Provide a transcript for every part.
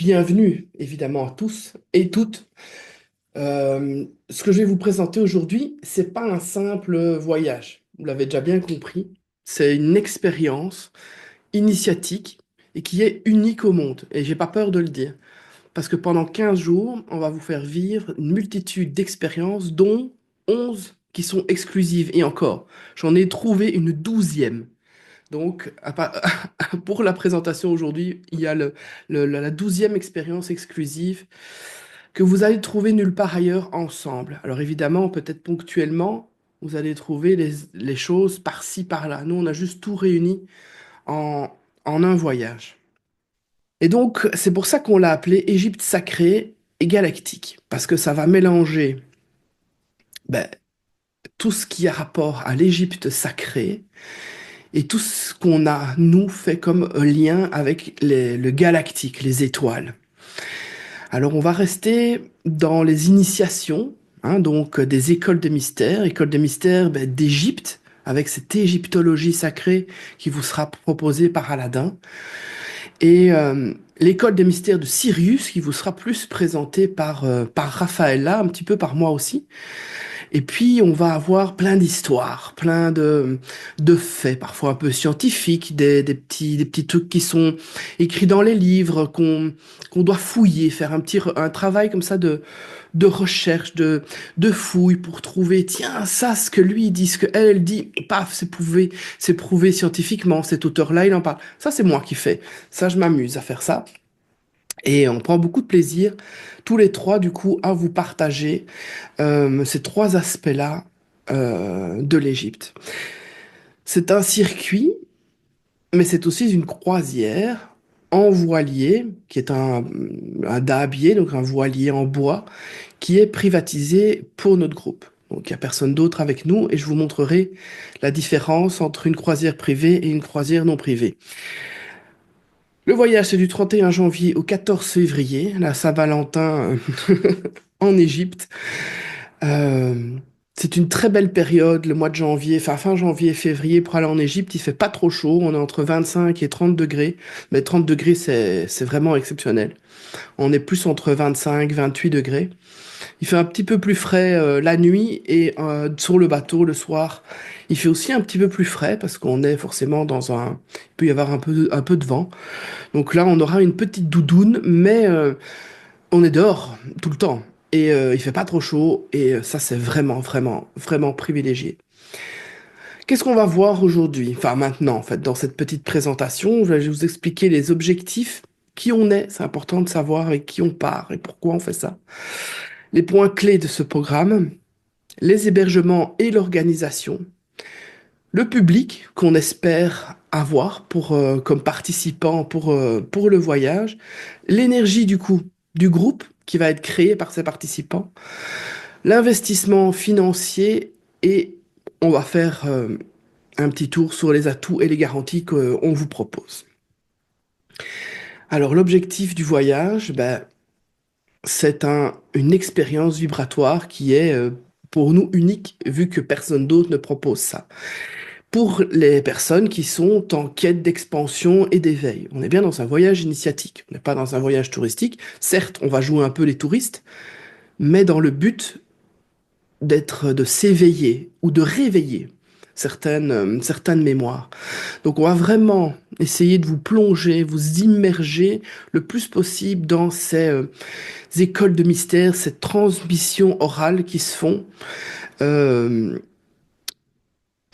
Bienvenue évidemment à tous et toutes. Ce que je vais vous présenter aujourd'hui, c'est pas un simple voyage. Vous l'avez déjà bien compris. C'est une expérience initiatique et qui est unique au monde. Et j'ai pas peur de le dire. Parce que pendant 15 jours, on va vous faire vivre une multitude d'expériences, dont 11 qui sont exclusives. Et encore, j'en ai trouvé une 12e. Donc, pour la présentation aujourd'hui, il y a la 12e expérience exclusive que vous allez trouver nulle part ailleurs ensemble. Alors évidemment, peut-être ponctuellement, vous allez trouver les choses par-ci, par-là. Nous, on a juste tout réuni en, en un voyage. Et donc, c'est pour ça qu'on l'a appelé Égypte sacrée et galactique, parce que ça va mélanger ben, tout ce qui a rapport à l'Égypte sacrée et tout ce qu'on a, nous, fait comme un lien avec le galactique, les étoiles. Alors, on va rester dans les initiations, hein, donc des écoles des mystères ben, d'Égypte, avec cette égyptologie sacrée qui vous sera proposée par Aladdin, et l'école des mystères de Sirius qui vous sera plus présentée par Raphaëlla, un petit peu par moi aussi. Et puis, on va avoir plein d'histoires, plein de faits, parfois un peu scientifiques, des petits trucs qui sont écrits dans les livres, qu'on doit fouiller, faire un travail comme ça de recherche, de fouille pour trouver, tiens, ça, ce que lui dit, ce que elle dit, paf, c'est prouvé scientifiquement, cet auteur-là, il en parle. Ça, c'est moi qui fais. Ça, je m'amuse à faire ça. Et on prend beaucoup de plaisir, tous les trois, du coup, à vous partager ces trois aspects-là de l'Égypte. C'est un circuit, mais c'est aussi une croisière en voilier, qui est un dahabieh, donc un voilier en bois, qui est privatisé pour notre groupe. Donc il n'y a personne d'autre avec nous et je vous montrerai la différence entre une croisière privée et une croisière non privée. Le voyage, c'est du 31 janvier au 14 février, la Saint-Valentin en Égypte. Euh, c'est une très belle période, le mois de janvier, enfin fin janvier, février, pour aller en Égypte. Il fait pas trop chaud, on est entre 25 et 30 degrés. Mais 30 degrés, c'est vraiment exceptionnel. On est plus entre 25, 28 degrés. Il fait un petit peu plus frais la nuit et sur le bateau le soir. Il fait aussi un petit peu plus frais parce qu'on est forcément dans un... Il peut y avoir un peu de vent. Donc là, on aura une petite doudoune, mais on est dehors tout le temps. Et il fait pas trop chaud. Et ça, c'est vraiment, vraiment, vraiment privilégié. Qu'est-ce qu'on va voir aujourd'hui? Enfin, maintenant, en fait, dans cette petite présentation, je vais vous expliquer les objectifs, qui on est. C'est important de savoir avec qui on part et pourquoi on fait ça. Les points clés de ce programme, les hébergements et l'organisation, le public qu'on espère avoir comme participant pour le voyage, l'énergie du coup du groupe qui va être créé par ces participants, l'investissement financier et on va faire un petit tour sur les atouts et les garanties qu'on vous propose. Alors l'objectif du voyage, ben, c'est une expérience vibratoire qui est pour nous unique vu que personne d'autre ne propose ça. Pour les personnes qui sont en quête d'expansion et d'éveil. On est bien dans un voyage initiatique, on n'est pas dans un voyage touristique. Certes, on va jouer un peu les touristes, mais dans le but de s'éveiller ou de réveiller certaines mémoires. Donc on va vraiment essayer de vous plonger, vous immerger le plus possible dans ces écoles de mystère, ces transmissions orales qui se font. Euh,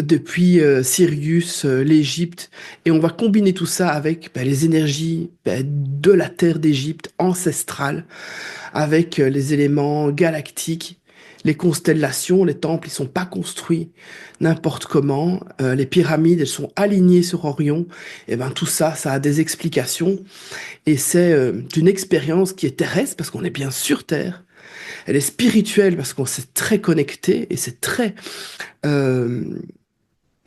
depuis Sirius, l'Égypte, et on va combiner tout ça avec ben, les énergies ben, de la terre d'Égypte ancestrale, avec les éléments galactiques, les constellations, les temples, ils sont pas construits n'importe comment, les pyramides, elles sont alignées sur Orion, et ben tout ça, ça a des explications, et c'est une expérience qui est terrestre, parce qu'on est bien sur Terre, elle est spirituelle, parce qu'on s'est très connecté, et c'est très... euh,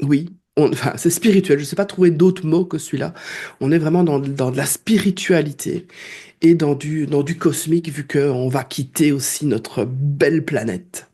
oui, enfin, c'est spirituel. Je ne sais pas trouver d'autres mots que celui-là. On est vraiment dans de la spiritualité et dans du cosmique, vu qu'on va quitter aussi notre belle planète.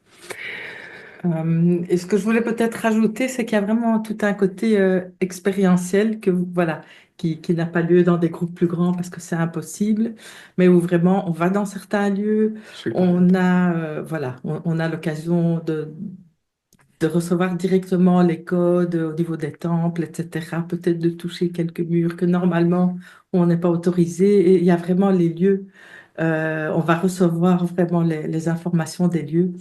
Et ce que je voulais peut-être rajouter, c'est qu'il y a vraiment tout un côté expérientiel que voilà, qui n'a pas lieu dans des groupes plus grands parce que c'est impossible, mais où vraiment on va dans certains lieux, Je suis on correct. a, voilà, on a l'occasion de recevoir directement les codes au niveau des temples, etc. Peut-être de toucher quelques murs que normalement on n'est pas autorisé. Et il y a vraiment les lieux. On va recevoir vraiment les informations des lieux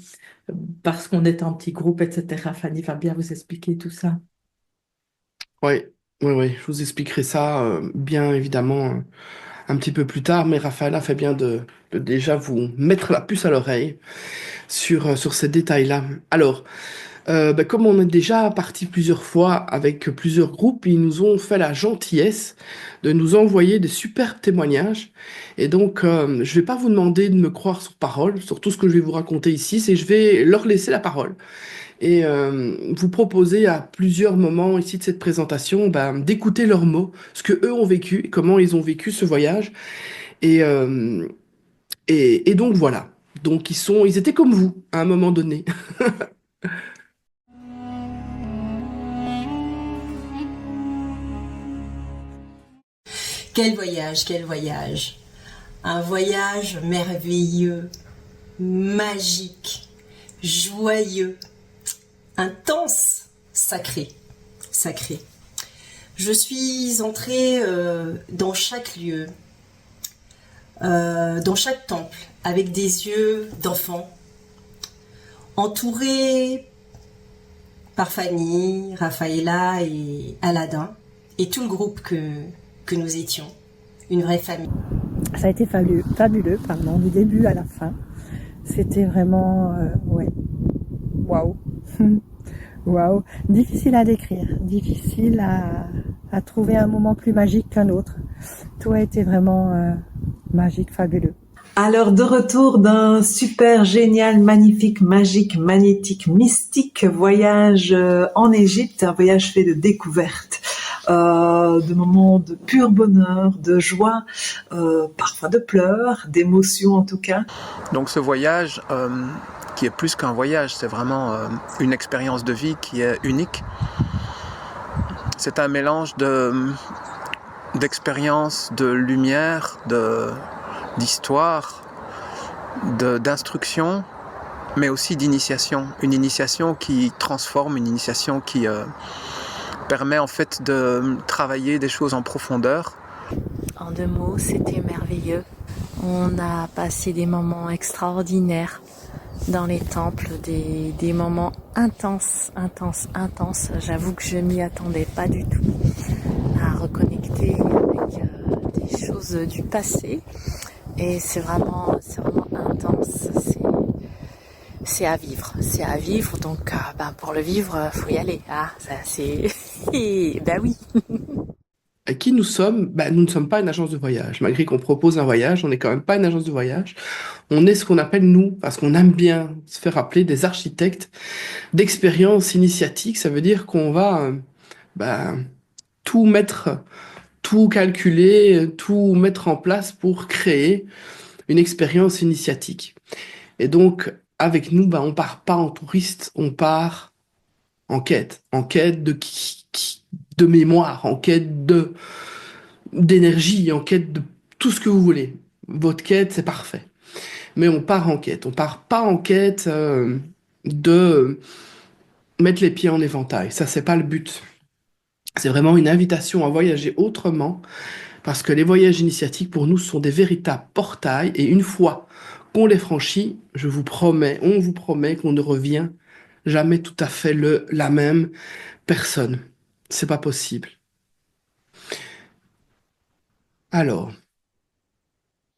parce qu'on est en petit groupe, etc. Fanny va bien vous expliquer tout ça. Oui, oui, oui, je vous expliquerai ça bien évidemment un petit peu plus tard, mais Raphaël a fait bien de déjà vous mettre la puce à l'oreille sur ces détails-là. Alors, comme on est déjà parti plusieurs fois avec plusieurs groupes, ils nous ont fait la gentillesse de nous envoyer des superbes témoignages. Et donc, je vais pas vous demander de me croire sur parole, sur tout ce que je vais vous raconter ici, c'est je vais leur laisser la parole et vous proposer à plusieurs moments ici de cette présentation d'écouter leurs mots, ce que eux ont vécu, et comment ils ont vécu ce voyage. Et, euh, et donc voilà. Donc ils étaient comme vous à un moment donné. Quel voyage, quel voyage. Un voyage merveilleux, magique, joyeux, intense, sacré, sacré. Je suis entrée dans chaque lieu, dans chaque temple, avec des yeux d'enfant, entourée par Fanny, Raphaëla et Aladin, et tout le groupe que nous étions, une vraie famille. Ça a été fabuleux, pardon, du début à la fin. C'était vraiment, ouais, waouh, waouh. Difficile à décrire, difficile à trouver un moment plus magique qu'un autre. Tout a été vraiment magique, fabuleux. Alors, de retour d'un super génial, magnifique, magique, magnétique, mystique voyage en Égypte, un voyage fait de découvertes, de moments de pur bonheur, de joie, parfois de pleurs, d'émotions en tout cas. Donc ce voyage, qui est plus qu'un voyage, c'est vraiment une expérience de vie qui est unique. C'est un mélange d'expérience, de lumière, d'histoire, d'instruction, mais aussi d'initiation. Une initiation qui transforme, une initiation qui permet en fait de travailler des choses en profondeur. En deux mots, c'était merveilleux. On a passé des moments extraordinaires dans les temples, des moments intenses, intenses, intenses. J'avoue que je m'y attendais pas du tout à reconnecter avec des choses du passé. Et c'est vraiment intense. C'est à vivre. Donc, pour le vivre, faut y aller. Ah, ça, c'est, ben oui. Et qui nous sommes? Nous ne sommes pas une agence de voyage. Malgré qu'on propose un voyage, on n'est quand même pas une agence de voyage. On est ce qu'on appelle, nous, parce qu'on aime bien se faire appeler des architectes d'expérience initiatique. Ça veut dire qu'on va bah, tout mettre, tout calculer, tout mettre en place pour créer une expérience initiatique. Et donc, avec nous, on part pas en touriste, on part en quête de mémoire, en quête d'énergie, en quête de tout ce que vous voulez. Votre quête, c'est parfait. Mais on part en quête. On part pas en quête de mettre les pieds en éventail. Ça, c'est pas le but. C'est vraiment une invitation à voyager autrement, parce que les voyages initiatiques, pour nous, sont des véritables portails. Et une fois qu'on les franchit, je vous promets, on vous promet qu'on ne revient jamais tout à fait la même personne. C'est pas possible. Alors,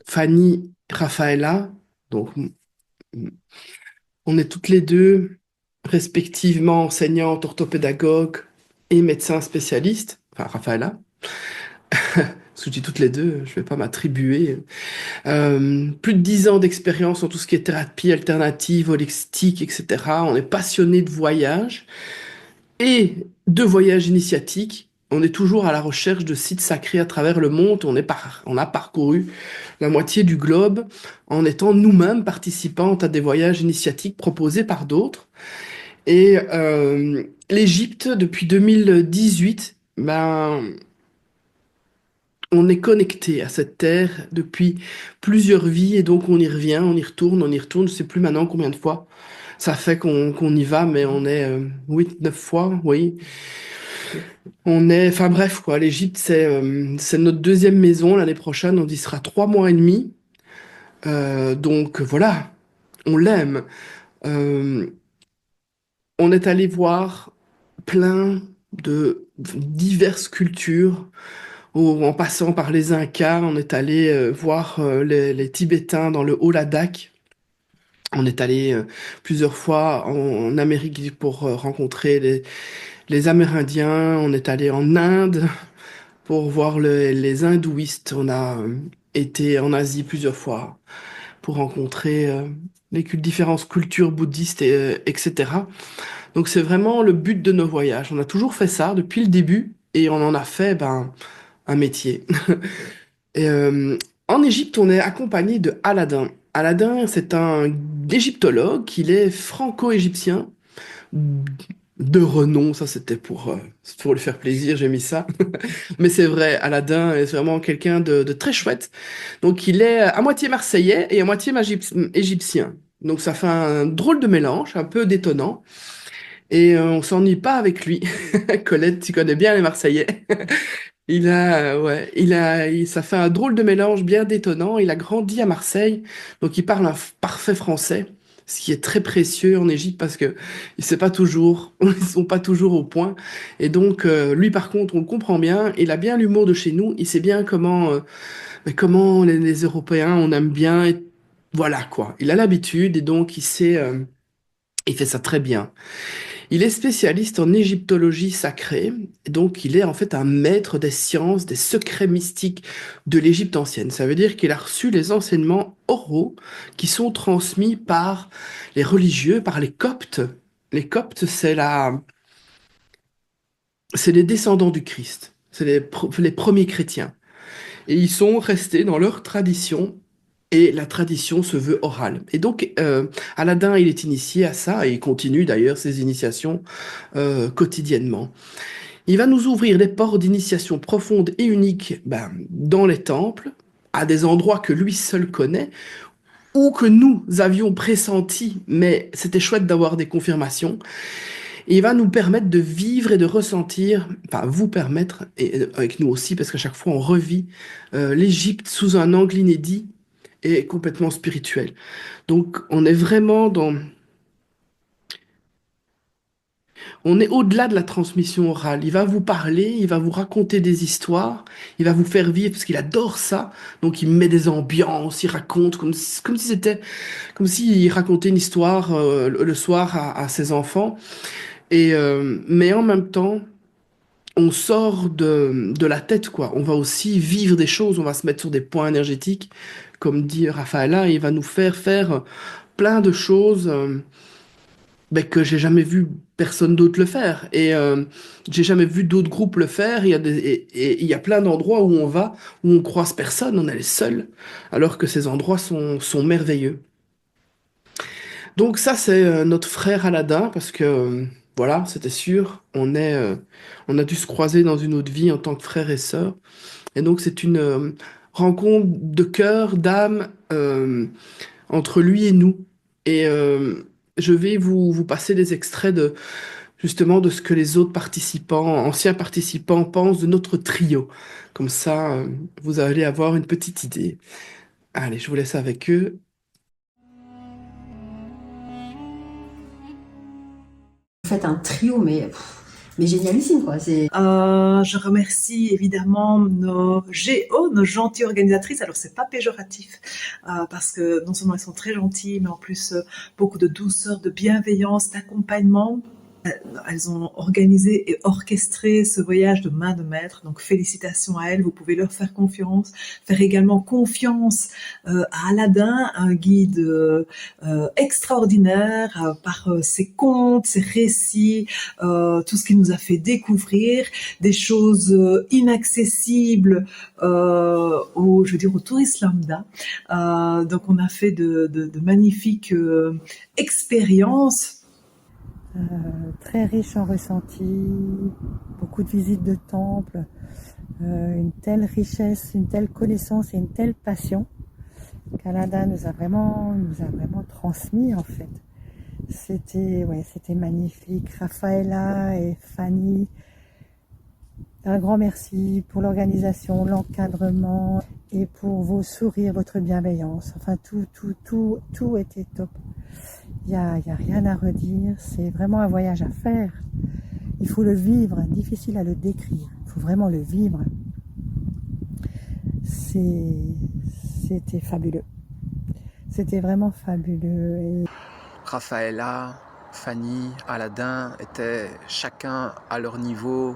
Fanny, Rafaela, donc on est toutes les deux respectivement enseignantes, orthopédagogues et médecins spécialistes. Enfin, Rafaela, parce que je dis toutes les deux, je vais pas m'attribuer. Plus de 10 ans d'expérience en tout ce qui est thérapie alternative, holistique, etc. On est passionné de voyage et de voyage initiatique. On est toujours à la recherche de sites sacrés à travers le monde. On a parcouru la moitié du globe en étant nous-mêmes participantes à des voyages initiatiques proposés par d'autres. Et l'Égypte, depuis 2018, on est connecté à cette terre depuis plusieurs vies et donc on y revient, on y retourne, on y retourne. Je sais plus maintenant combien de fois ça fait qu'on y va, mais on est 8, 9 fois, oui. On est, enfin bref, quoi. L'Égypte, c'est notre deuxième maison. L'année prochaine, on y sera 3 mois et demi. Donc voilà, on l'aime. Euh, on est allé voir plein de diverses cultures. En passant par les Incas, on est allé voir les Tibétains dans le Haut-Ladakh. On est allé plusieurs fois en Amérique pour rencontrer les Amérindiens. On est allé en Inde pour voir les hindouistes. On a été en Asie plusieurs fois pour rencontrer les différentes cultures bouddhistes, etc. Donc c'est vraiment le but de nos voyages. On a toujours fait ça depuis le début et on en a fait un métier. Et, en Égypte, on est accompagné de Aladin. Aladin, c'est un égyptologue, il est franco-égyptien de renom, ça c'était pour lui faire plaisir, j'ai mis ça. Mais c'est vrai, Aladin est vraiment quelqu'un de très chouette. Donc il est à moitié marseillais et à moitié égyptien. Donc ça fait un drôle de mélange, un peu détonnant. Et on s'ennuie pas avec lui. Colette, tu connais bien les Marseillais. Ouais, ça fait un drôle de mélange bien détonnant. Il a grandi à Marseille, donc il parle un parfait français, ce qui est très précieux en Égypte parce que il sait pas toujours, ils sont pas toujours au point. Et donc lui, par contre, on le comprend bien. Il a bien l'humour de chez nous. Il sait bien comment les Européens on aime bien. Et voilà quoi. Il a l'habitude et donc il fait ça très bien. Il est spécialiste en égyptologie sacrée, et donc il est en fait un maître des sciences, des secrets mystiques de l'Égypte ancienne. Ça veut dire qu'il a reçu les enseignements oraux qui sont transmis par les religieux, par les Coptes. Les Coptes, c'est les descendants du Christ, c'est les premiers chrétiens. Et ils sont restés dans leur tradition. Et la tradition se veut orale. Et donc, Aladin, il est initié à ça, et il continue d'ailleurs ses initiations quotidiennement. Il va nous ouvrir des portes d'initiation profondes et uniques dans les temples, à des endroits que lui seul connaît, ou que nous avions pressentis, mais c'était chouette d'avoir des confirmations. Et il va nous permettre de vivre et de ressentir, enfin vous permettre, et avec nous aussi, parce qu'à chaque fois on revit l'Égypte sous un angle inédit et complètement spirituel. Donc on est vraiment on est au-delà de la transmission orale. Il va vous parler, il va vous raconter des histoires, il va vous faire vivre parce qu'il adore ça. Donc il met des ambiances, il raconte comme s'il racontait une histoire le soir à ses enfants. Mais en même temps, on sort de la tête, quoi. On va aussi vivre des choses, on va se mettre sur des points énergétiques, comme dit Raphaëla, et il va nous faire plein de choses que j'ai jamais vu personne d'autre le faire. Et j'ai jamais vu d'autres groupes le faire. Et il y a plein d'endroits où on va, où on croise personne, on est les seuls, alors que ces endroits sont merveilleux. Donc ça, c'est notre frère Aladin, parce que voilà, c'était sûr, on a dû se croiser dans une autre vie en tant que frère et sœur. Et donc c'est une rencontre de cœur, d'âme entre lui et nous. Et je vais vous passer des extraits justement de ce que les autres anciens participants pensent de notre trio. Comme ça, vous allez avoir une petite idée. Allez, je vous laisse avec eux. Vous faites un trio, mais génialissime, quoi. Je remercie évidemment nos GO, nos gentilles organisatrices. Alors c'est pas péjoratif parce que non seulement elles sont très gentilles, mais en plus beaucoup de douceur, de bienveillance, d'accompagnement. Elles ont organisé et orchestré ce voyage de main de maître, donc félicitations à elles, vous pouvez leur faire confiance, faire également confiance à Aladin, un guide extraordinaire par ses contes, ses récits, tout ce qu'il nous a fait découvrir, des choses inaccessibles aux touristes lambda. Donc on a fait de magnifiques expériences. très riche en ressentis, beaucoup de visites de temples, une telle richesse, une telle connaissance et une telle passion qu'Alada nous a vraiment transmis en fait. C'était magnifique. Rafaela et Fanny, un grand merci pour l'organisation, l'encadrement et pour vos sourires, votre bienveillance. Enfin, tout était top. Il y a rien à redire. C'est vraiment un voyage à faire. Il faut le vivre, difficile à le décrire. Il faut vraiment le vivre. C'était fabuleux. C'était vraiment fabuleux. Et Rafaela, Fanny, Aladin étaient chacun à leur niveau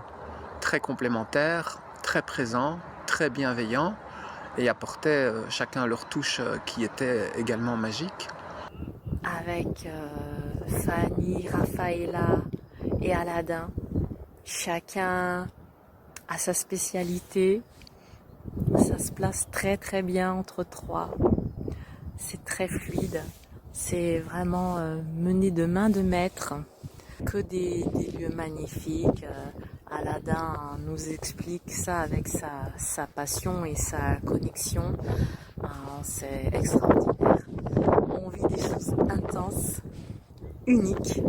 très complémentaires, très présents, très bienveillants et apportaient chacun leur touche qui était également magique. Avec Fanny, Rafaela et Aladin, chacun a sa spécialité. Ça se place très très bien entre trois. C'est très fluide. C'est vraiment mené de main de maître. Que des lieux magnifiques. Aladin nous explique ça avec sa passion et sa connexion. C'est extraordinaire. On vit des choses intenses, uniques.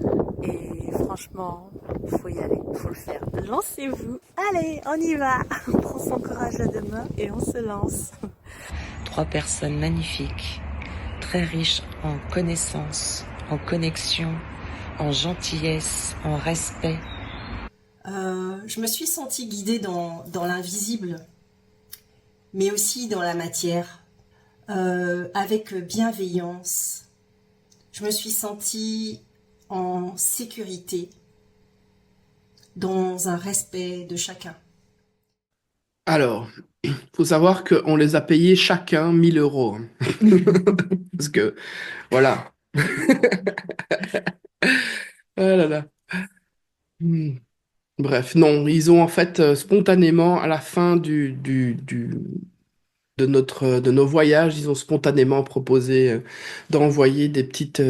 Et franchement, faut y aller, faut le faire. Lancez-vous. Allez, on y va. On prend son courage à deux mains et on se lance. 3 personnes magnifiques, très riches en connaissances, en connexion, en gentillesse, en respect. Je me suis sentie guidée dans l'invisible, mais aussi dans la matière, avec bienveillance. Je me suis sentie en sécurité, dans un respect de chacun. Alors, il faut savoir qu'on les a payés chacun 1 000 euros. Parce que, voilà. Ah là là. Hmm. Bref, non, ils ont en fait spontanément, à la fin de nos voyages, ils ont spontanément proposé d'envoyer des petites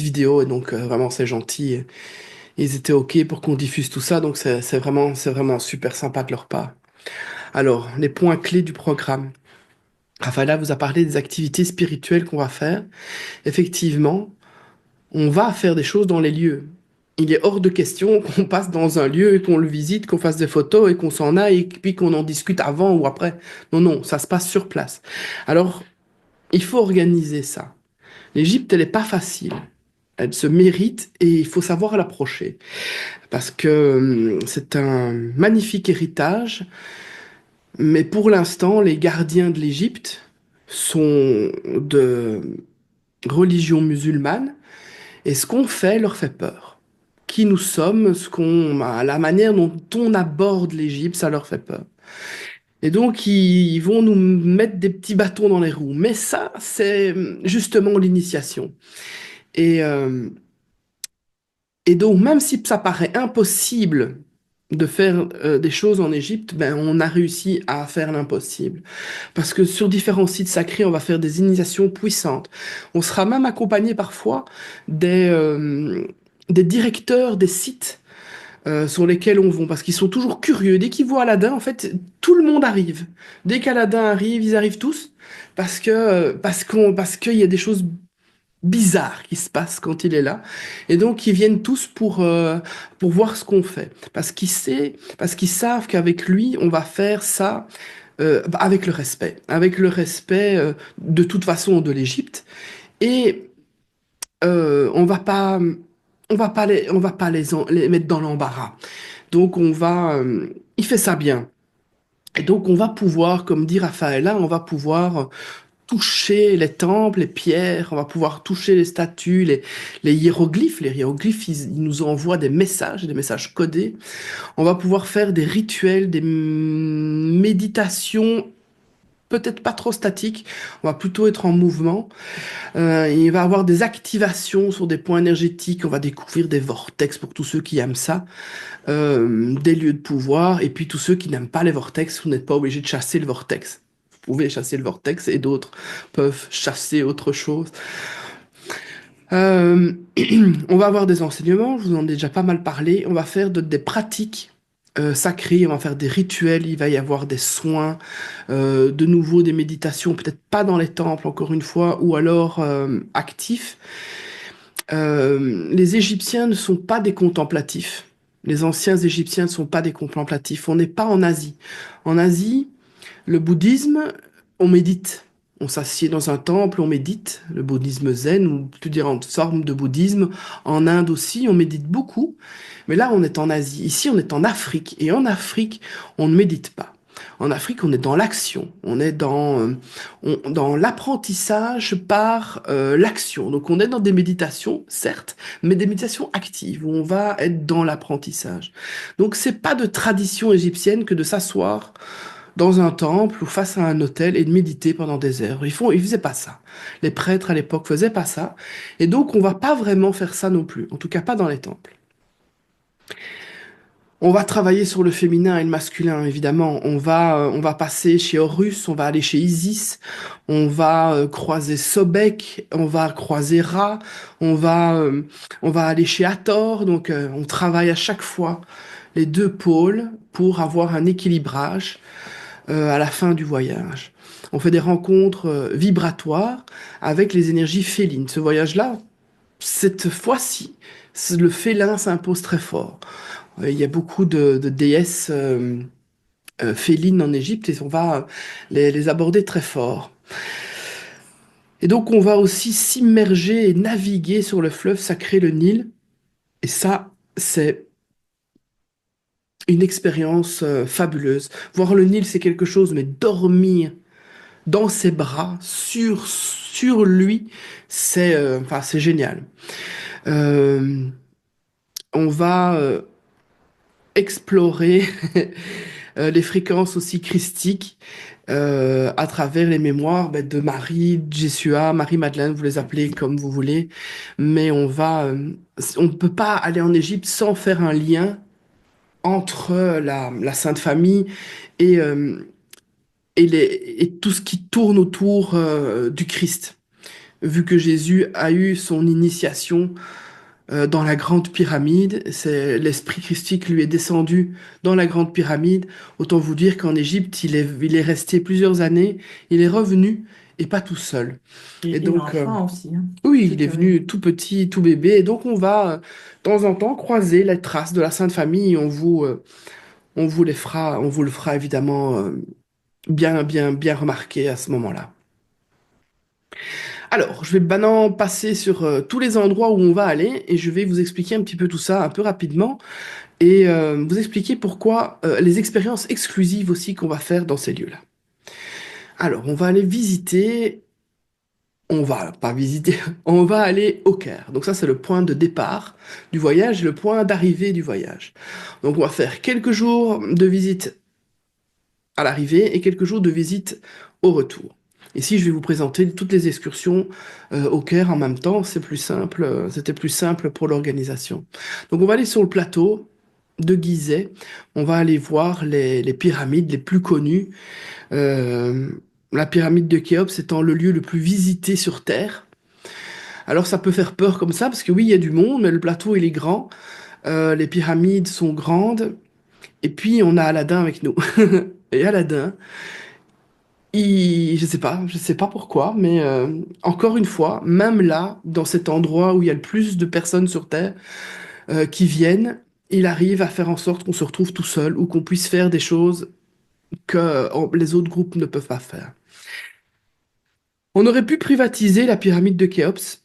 vidéos. Et donc, vraiment, c'est gentil. Ils étaient OK pour qu'on diffuse tout ça. Donc, c'est vraiment super sympa de leur part. Alors, les points clés du programme. Rafaela vous a parlé des activités spirituelles qu'on va faire. Effectivement, on va faire des choses dans les lieux. Il est hors de question qu'on passe dans un lieu et qu'on le visite, qu'on fasse des photos et qu'on s'en aille et puis qu'on en discute avant ou après. Non, non, ça se passe sur place. Alors, il faut organiser ça. L'Égypte, elle n'est pas facile. Elle se mérite et il faut savoir l'approcher. Parce que c'est un magnifique héritage. Mais pour l'instant, les gardiens de l'Égypte sont de religion musulmane et ce qu'on fait leur fait peur. Qui nous sommes, la manière dont on aborde l'Égypte, ça leur fait peur. Et donc, ils vont nous mettre des petits bâtons dans les roues. Mais ça, c'est justement l'initiation. Et, euh, et donc, même si ça paraît impossible de faire des choses en Égypte, ben, on a réussi à faire l'impossible. Parce que sur différents sites sacrés, on va faire des initiations puissantes. On sera même accompagné parfois des directeurs des sites sur lesquels on va, parce qu'ils sont toujours curieux. Dès qu'ils voient Aladdin, en fait, tout le monde arrive. Dès qu'Aladdin arrive, ils arrivent tous, parce qu'il y a des choses bizarres qui se passent quand il est là. Et donc, ils viennent tous pour voir ce qu'on fait. Parce qu'ils savent qu'avec lui, on va faire ça avec le respect. Avec le respect de toute façon de l'Égypte. Et on va pas, on va pas les mettre dans l'embarras. Donc, il fait ça bien. Et donc, on va pouvoir, comme dit Raphaël, on va pouvoir toucher les temples, les pierres, on va pouvoir toucher les statues, les hiéroglyphes. Les hiéroglyphes, ils nous envoient des messages codés. On va pouvoir faire des rituels, des méditations, peut-être pas trop statiques. On va plutôt être en mouvement. Il va y avoir des activations sur des points énergétiques. On va découvrir des vortex pour tous ceux qui aiment ça. Des lieux de pouvoir. Et puis tous ceux qui n'aiment pas les vortex, vous n'êtes pas obligé de chasser le vortex. Vous pouvez chasser le vortex et d'autres peuvent chasser autre chose. Euh, on va avoir des enseignements, je vous en ai déjà pas mal parlé. On va faire des pratiques sacrées, on va faire des rituels, il va y avoir des soins, de nouveau des méditations, peut-être pas dans les temples encore une fois, ou alors actifs. Les Égyptiens ne sont pas des contemplatifs. Les anciens Égyptiens ne sont pas des contemplatifs. On n'est pas en Asie. En Asie, le bouddhisme, on médite. On s'assied dans un temple, on médite. Le bouddhisme zen ou différentes formes de bouddhisme. En Inde aussi, on médite beaucoup. Mais là, on est en Asie. Ici, on est en Afrique. Et en Afrique, on ne médite pas. En Afrique, on est dans l'action. On est dans l'apprentissage par l'action. Donc, on est dans des méditations, certes, mais des méditations actives où on va être dans l'apprentissage. Donc, c'est pas de tradition égyptienne que de s'asseoir dans un temple ou face à un autel et de méditer pendant des heures. Ils faisaient pas ça. Les prêtres à l'époque faisaient pas ça. Et donc, on va pas vraiment faire ça non plus. En tout cas, pas dans les temples. On va travailler sur le féminin et le masculin, évidemment. On va passer chez Horus, on va aller chez Isis, on va croiser Sobek, on va croiser Ra, on va, euh, on va aller chez Hathor. Donc, on travaille à chaque fois les deux pôles pour avoir un équilibrage à la fin du voyage. On fait des rencontres vibratoires avec les énergies félines. Ce voyage-là, cette fois-ci, le félin s'impose très fort. Il y a beaucoup de déesses félines en Égypte et on va les aborder très fort. Et donc on va aussi s'immerger et naviguer sur le fleuve sacré, le Nil. Et ça, c'est une expérience fabuleuse. Voir le Nil, c'est quelque chose, mais dormir dans ses bras, sur lui, c'est génial. Euh, on va explorer les fréquences aussi christiques à travers les mémoires de Marie, de Jésus, Marie-Madeleine, vous les appelez comme vous voulez, mais on ne peut pas aller en Égypte sans faire un lien entre la Sainte Famille et, euh, et tout ce qui tourne autour du Christ. Vu que Jésus a eu son initiation dans la Grande Pyramide, c'est l'esprit christique lui est descendu dans la Grande Pyramide. Autant vous dire qu'en Égypte, il est resté plusieurs années, il est revenu et pas tout seul. Et Et donc, enfant aussi, hein. oui, il Tout, est venu tout petit, tout bébé. Et donc, on va de temps en temps croiser les traces de la Sainte Famille. Et on vous le fera évidemment bien remarquer à ce moment-là. Alors, je vais maintenant passer sur tous les endroits où on va aller et je vais vous expliquer un petit peu tout ça un peu rapidement et vous expliquer pourquoi les expériences exclusives aussi qu'on va faire dans ces lieux-là. Alors, on va aller visiter, on va pas visiter, on va aller au Caire. Donc ça, c'est le point de départ du voyage et le point d'arrivée du voyage. Donc on va faire quelques jours de visite à l'arrivée et quelques jours de visite au retour. Ici, je vais vous présenter toutes les excursions au Caire en même temps. C'est plus simple, c'était plus simple pour l'organisation. Donc, on va aller sur le plateau de Gizeh. On va aller voir les pyramides les plus connues. Euh, la pyramide de Khéops étant le lieu le plus visité sur Terre. Alors, ça peut faire peur comme ça, parce que oui, il y a du monde, mais le plateau, il est grand. Les pyramides sont grandes. Et puis, on a Aladdin avec nous. Et Aladdin, je sais pas pourquoi, mais encore une fois, même là, dans cet endroit où il y a le plus de personnes sur Terre qui viennent, il arrive à faire en sorte qu'on se retrouve tout seul ou qu'on puisse faire des choses que les autres groupes ne peuvent pas faire. On aurait pu privatiser la pyramide de Khéops.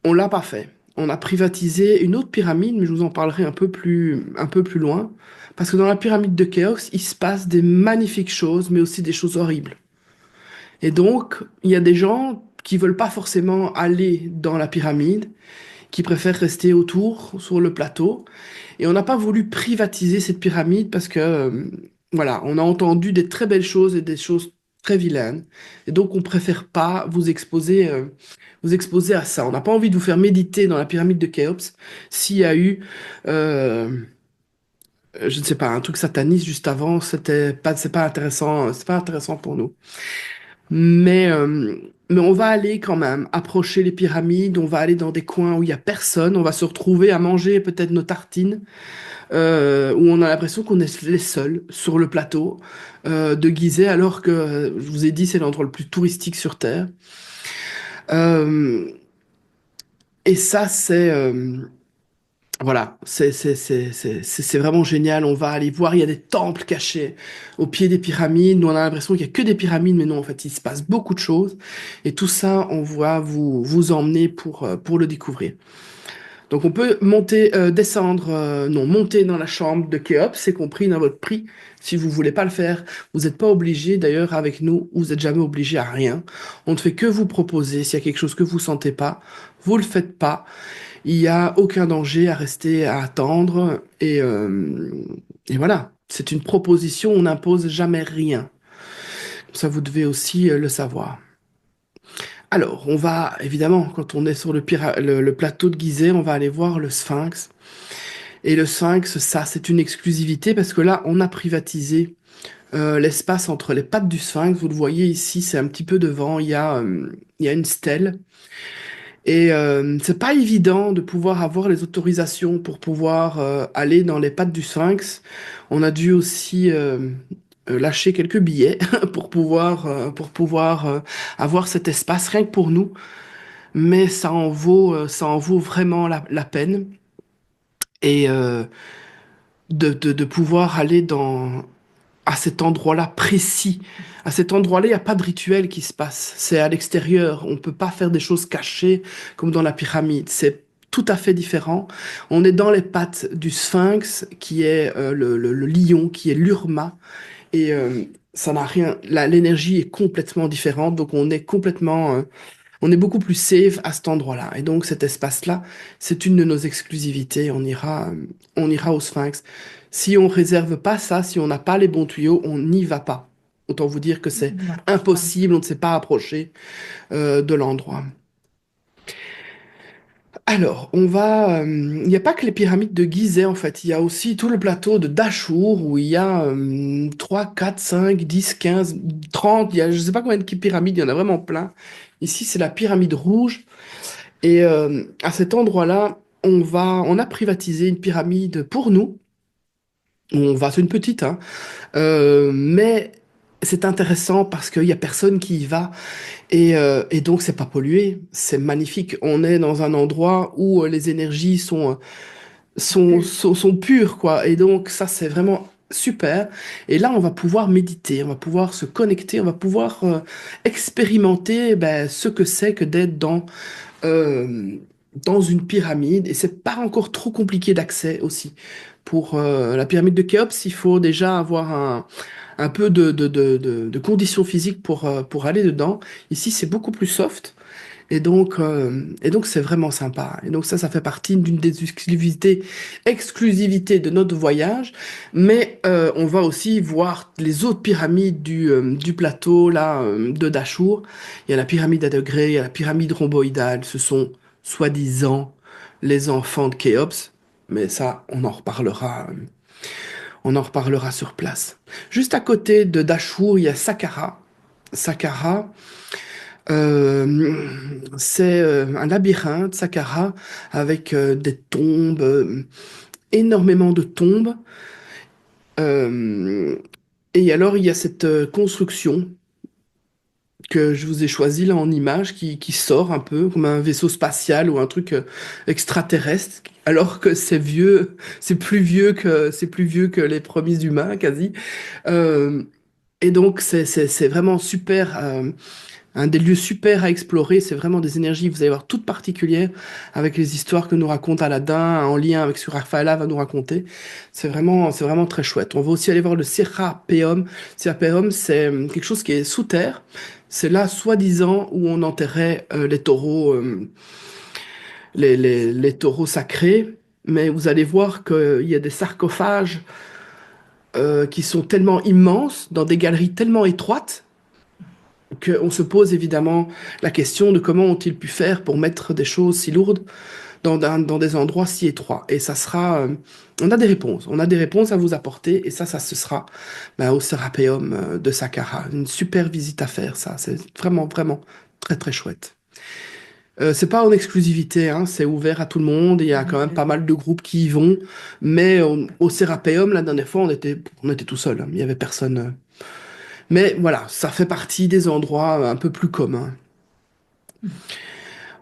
On l'a pas fait. On a privatisé une autre pyramide, mais je vous en parlerai un peu plus loin. Parce que dans la pyramide de Khéops, il se passe des magnifiques choses, mais aussi des choses horribles. Et donc, il y a des gens qui veulent pas forcément aller dans la pyramide, qui préfèrent rester autour, sur le plateau. Et on n'a pas voulu privatiser cette pyramide parce que, voilà, on a entendu des très belles choses et des choses très vilaines. Et donc, on préfère pas vous exposer à ça. On n'a pas envie de vous faire méditer dans la pyramide de Khéops s'il y a eu, euh, je ne sais pas, un truc sataniste juste avant. C'est pas intéressant pour nous. Mais, mais on va aller quand même approcher les pyramides, on va aller dans des coins où il y a personne, on va se retrouver à manger peut-être nos tartines, où on a l'impression qu'on est les seuls sur le plateau de Gizeh, alors que, je vous ai dit, c'est l'endroit le plus touristique sur Terre. Euh, et ça, voilà, c'est vraiment génial. On va aller voir, il y a des temples cachés au pied des pyramides. Nous, on a l'impression qu'il y a que des pyramides, mais non, en fait, il se passe beaucoup de choses. Et tout ça, on va vous emmener pour le découvrir. Donc, on peut monter, descendre, non, monter dans la chambre de Khéops, c'est compris dans votre prix. Si vous voulez pas le faire, vous n'êtes pas obligé. D'ailleurs, avec nous, vous n'êtes jamais obligé à rien. On ne fait que vous proposer. S'il y a quelque chose que vous sentez pas, vous le faites pas. Il n'y a aucun danger à rester à attendre. Et voilà, c'est une proposition, on n'impose jamais rien. Ça, vous devez aussi le savoir. Alors, on va, évidemment, quand on est sur le plateau de Gizeh, on va aller voir le Sphinx. Et le Sphinx, ça, c'est une exclusivité parce que là, on a privatisé l'espace entre les pattes du Sphinx. Vous le voyez ici, c'est un petit peu devant, il y a une stèle. Et c'est pas évident de pouvoir avoir les autorisations pour pouvoir aller dans les pattes du Sphinx. On a dû aussi lâcher quelques billets pour pouvoir avoir cet espace rien que pour nous. Mais ça en vaut vraiment la peine. Et de pouvoir aller à cet endroit-là précis. À cet endroit-là, il n'y a pas de rituel qui se passe. C'est à l'extérieur. On ne peut pas faire des choses cachées comme dans la pyramide. C'est tout à fait différent. On est dans les pattes du Sphinx, qui est le lion, qui est l'Urma. Et ça n'a rien. L'énergie est complètement différente. Donc on est beaucoup plus safe à cet endroit-là. Et donc cet espace-là, c'est une de nos exclusivités. On ira au Sphinx. Si on réserve pas ça, si on n'a pas les bons tuyaux, on n'y va pas. Autant vous dire que c'est impossible, on ne s'est pas approché de l'endroit. Alors, il n'y a pas que les pyramides de Gizeh en fait, il y a aussi tout le plateau de Dachour où il y a 3, 4, 5, 10, 15, 30, je ne sais pas combien de pyramides, il y en a vraiment plein. Ici, c'est la pyramide rouge. Et à cet endroit-là, on a privatisé une pyramide pour nous. C'est une petite, hein. Mais c'est intéressant parce qu'il y a personne qui y va. Et donc, c'est pas pollué. C'est magnifique. On est dans un endroit où les énergies sont pures, quoi. Et donc, ça, c'est vraiment super. Et là, on va pouvoir méditer, on va pouvoir se connecter, on va pouvoir expérimenter ce que c'est que d'être dans une pyramide. Et c'est pas encore trop compliqué d'accès aussi. Pour la pyramide de Khéops, il faut déjà avoir un peu de conditions physiques pour aller dedans. Ici, c'est beaucoup plus soft. Et donc c'est vraiment sympa. Et donc ça fait partie d'une des exclusivités de notre voyage. Mais on va aussi voir les autres pyramides du plateau là de Dachour. Il y a la pyramide à degrés, il y a la pyramide rhomboïdale. Ce sont soi-disant les enfants de Khéops. Mais ça, on en reparlera sur place. Juste à côté de Dachour, il y a Saqqara. Saqqara, c'est un labyrinthe, Saqqara, avec des tombes, énormément de tombes. Euh, et alors, il y a cette construction que je vous ai choisie là en image qui sort un peu comme un vaisseau spatial ou un truc extraterrestre, alors que c'est vieux, c'est plus vieux que les premiers humains quasi. Euh, et donc, c'est vraiment super. Un des lieux super à explorer, c'est vraiment des énergies, vous allez voir, toutes particulières, avec les histoires que nous raconte Aladdin, en lien avec ce que Rafaela va nous raconter. C'est vraiment très chouette. On va aussi aller voir le Serapeum. Serapeum, c'est quelque chose qui est sous terre. C'est là, soi-disant, où on enterrait les taureaux, les taureaux sacrés. Mais vous allez voir qu'il y a des sarcophages qui sont tellement immenses, dans des galeries tellement étroites, qu'on se pose évidemment la question de comment ont-ils pu faire pour mettre des choses si lourdes dans des endroits si étroits. Et ça sera... on a des réponses. On a des réponses à vous apporter. Et ça ce sera au Sérapéum de Saqqara. Une super visite à faire, ça. C'est vraiment, vraiment très très chouette. C'est pas en exclusivité, hein, c'est ouvert à tout le monde. Il y a quand même pas mal de groupes qui y vont. Mais au Sérapéum, la dernière fois, on était tout seul, hein. Il y avait personne. Mais voilà, ça fait partie des endroits un peu plus communs.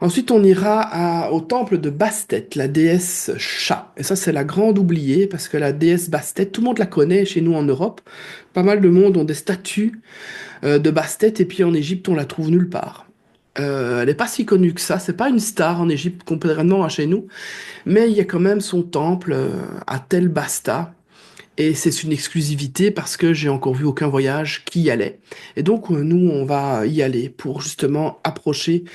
Ensuite, on ira au temple de Bastet, la déesse chat. Et ça, c'est la grande oubliée, parce que la déesse Bastet, tout le monde la connaît chez nous en Europe. Pas mal de monde ont des statues de Bastet, et puis en Égypte, on la trouve nulle part. Elle n'est pas si connue que ça, c'est pas une star en Égypte complètement à chez nous, mais il y a quand même son temple à Tel Basta, et c'est une exclusivité parce que j'ai encore vu aucun voyage qui y allait. Et donc nous, on va y aller pour justement approcher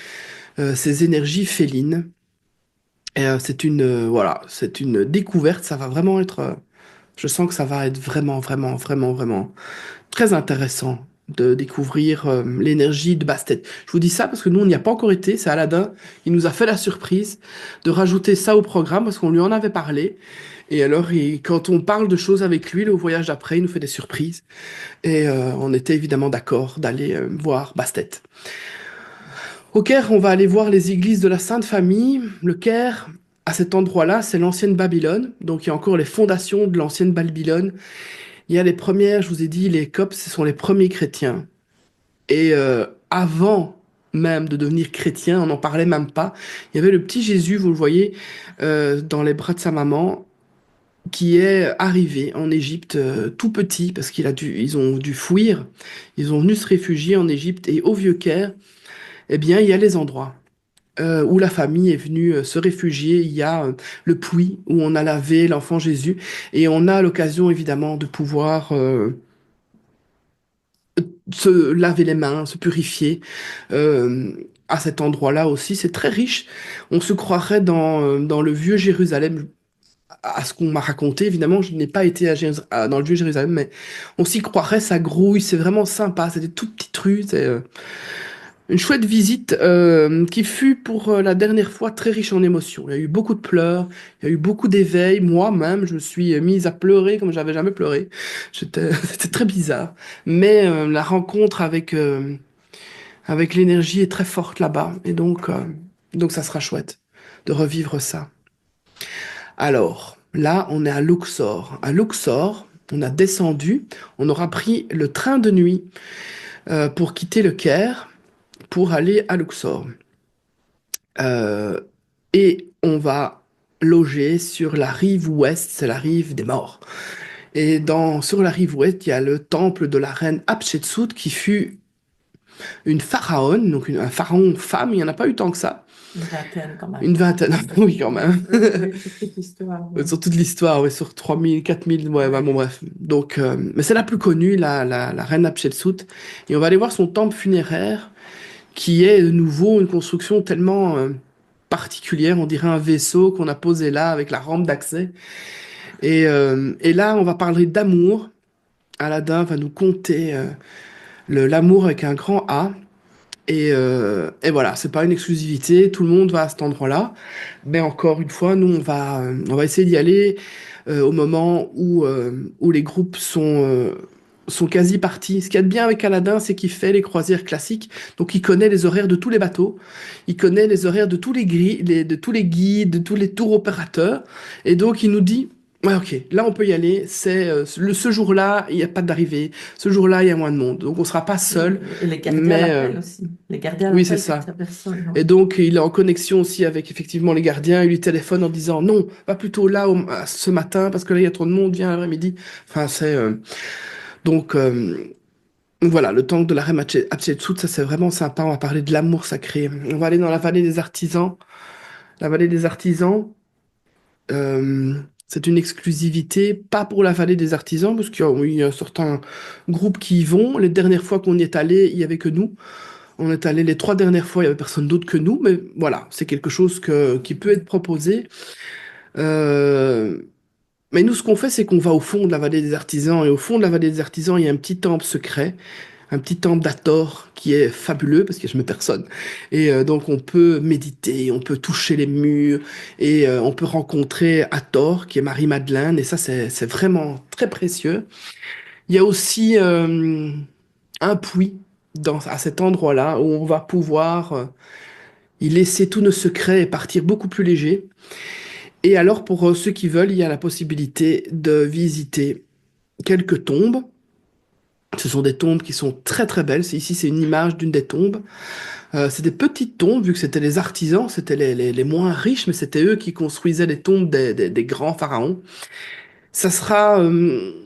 ces énergies félines. Et voilà, c'est une découverte, ça va vraiment être, je sens que ça va être vraiment, vraiment, vraiment, vraiment très intéressant de découvrir l'énergie de Bastet. Je vous dis ça parce que nous, on n'y a pas encore été. C'est Aladdin qui nous a fait la surprise de rajouter ça au programme parce qu'on lui en avait parlé. Et alors, quand on parle de choses avec lui, le voyage d'après, il nous fait des surprises. Et on était évidemment d'accord d'aller voir Bastet. Au Caire, on va aller voir les églises de la Sainte Famille. Le Caire, à cet endroit-là, c'est l'ancienne Babylone. Donc, il y a encore les fondations de l'ancienne Babylone. Il y a les premières, je vous ai dit, les Coptes, ce sont les premiers chrétiens. Et avant même de devenir chrétien, on n'en parlait même pas. Il y avait le petit Jésus, vous le voyez, dans les bras de sa maman, qui est arrivé en Égypte tout petit, parce ils ont dû fuir. Ils ont venu se réfugier en Égypte. Et au Vieux-Caire, eh bien, il y a les endroits où la famille est venue se réfugier. Il y a le puits où on a lavé l'enfant Jésus. Et on a l'occasion, évidemment, de pouvoir se laver les mains, se purifier. À cet endroit-là aussi, c'est très riche. On se croirait dans le vieux Jérusalem, à ce qu'on m'a raconté. Évidemment, je n'ai pas été dans le vieux Jérusalem, mais on s'y croirait, ça grouille, c'est vraiment sympa. C'est des toutes petites rues, c'est une chouette visite qui fut pour la dernière fois très riche en émotions. Il y a eu beaucoup de pleurs, il y a eu beaucoup d'éveil. Moi-même, je me suis mise à pleurer comme j'avais jamais pleuré. C'était très bizarre. Mais la rencontre avec l'énergie est très forte là-bas. Et donc ça sera chouette de revivre ça. Alors, là, on est à Luxor. À Luxor, on a descendu, on aura pris le train de nuit pour quitter le Caire, pour aller à Luxor. Et on va loger sur la rive ouest, c'est la rive des morts. Et sur la rive ouest, il y a le temple de la reine Hatshepsut qui fut une pharaon, donc un pharaon femme, il n'y en a pas eu tant que ça. Une vingtaine quand même. Une vingtaine, oui quand même. Sur toute l'histoire. Ouais. Sur toute l'histoire, oui, sur 3000, 4000, ouais, bah, bon bref. Donc, mais c'est la plus connue, la reine Hatshepsut. Et on va aller voir son temple funéraire, qui est de nouveau une construction tellement particulière, on dirait un vaisseau qu'on a posé là avec la rampe d'accès. Et là, on va parler d'amour. Aladdin va nous conter l'amour avec un grand A. Et voilà, c'est pas une exclusivité, tout le monde va à cet endroit-là. Mais encore une fois, nous, on va essayer d'y aller au moment où les groupes sont quasi partis. Ce qu'il y a de bien avec Aladdin, c'est qu'il fait les croisières classiques. Donc, il connaît les horaires de tous les bateaux. Il connaît les horaires de tous les de tous les guides, de tous les tours opérateurs. Et donc, il nous dit, ouais, ok, là, on peut y aller. Ce jour-là, il n'y a pas d'arrivée. Ce jour-là, il y a moins de monde. Donc, on sera pas seul. Et les gardiens Mais, l'appellent aussi. Les gardiens oui, l'appellent c'est ça. cette personne. Et donc, il est en connexion aussi avec effectivement les gardiens. Il lui téléphone en disant non, va plutôt là ce matin parce que là, il y a trop de monde, viens l'après-midi. Enfin, donc, voilà, le temple de la reine Hatshepsut, ça c'est vraiment sympa. On va parler de l'amour sacré. On va aller dans la vallée des artisans. La vallée des artisans, c'est une exclusivité, pas pour la vallée des artisans, parce qu'il y a certains groupes qui y vont. Les dernières fois qu'on y est allé, il y avait que nous. On est allé les 3 dernières fois, il y avait personne d'autre que nous, mais voilà, c'est quelque chose qui peut être proposé. Mais nous, ce qu'on fait, c'est qu'on va au fond de la vallée des artisans, et au fond de la vallée des artisans, il y a un petit temple secret, un petit temple d'Hathor qui est fabuleux parce qu'il n'y a jamais personne. Et donc, on peut méditer, on peut toucher les murs, et on peut rencontrer Hathor, qui est Marie-Madeleine, et ça, c'est vraiment très précieux. Il y a aussi un puits à cet endroit-là où on va pouvoir y laisser tous nos secrets et partir beaucoup plus léger. Et alors, pour ceux qui veulent, il y a la possibilité de visiter quelques tombes. Ce sont des tombes qui sont très très belles. Ici, c'est une image d'une des tombes. C'est des petites tombes, vu que c'était les artisans, c'était les moins riches, mais c'était eux qui construisaient les tombes des grands pharaons. Ça sera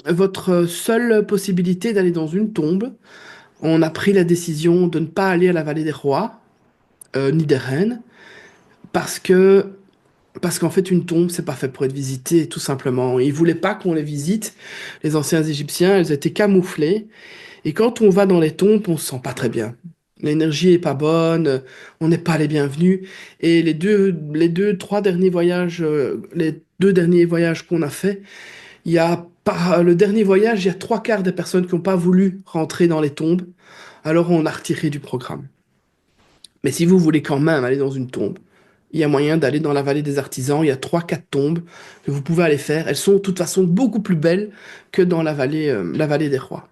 votre seule possibilité d'aller dans une tombe. On a pris la décision de ne pas aller à la vallée des rois, ni des reines, parce que parce qu'en fait, une tombe, c'est pas fait pour être visité, tout simplement. Ils voulaient pas qu'on les visite. Les anciens Égyptiens, elles étaient camouflées. Et quand on va dans les tombes, on se sent pas très bien. L'énergie est pas bonne, on n'est pas les bienvenus. Et trois derniers voyages, les 2 derniers voyages qu'on a fait, il y a par le dernier voyage, il y a 3 quarts des personnes qui n'ont pas voulu rentrer dans les tombes. Alors on a retiré du programme. Mais si vous voulez quand même aller dans une tombe, il y a moyen d'aller dans la vallée des artisans. Il y a 3, 4 tombes que vous pouvez aller faire. Elles sont de toute façon beaucoup plus belles que dans la vallée des rois.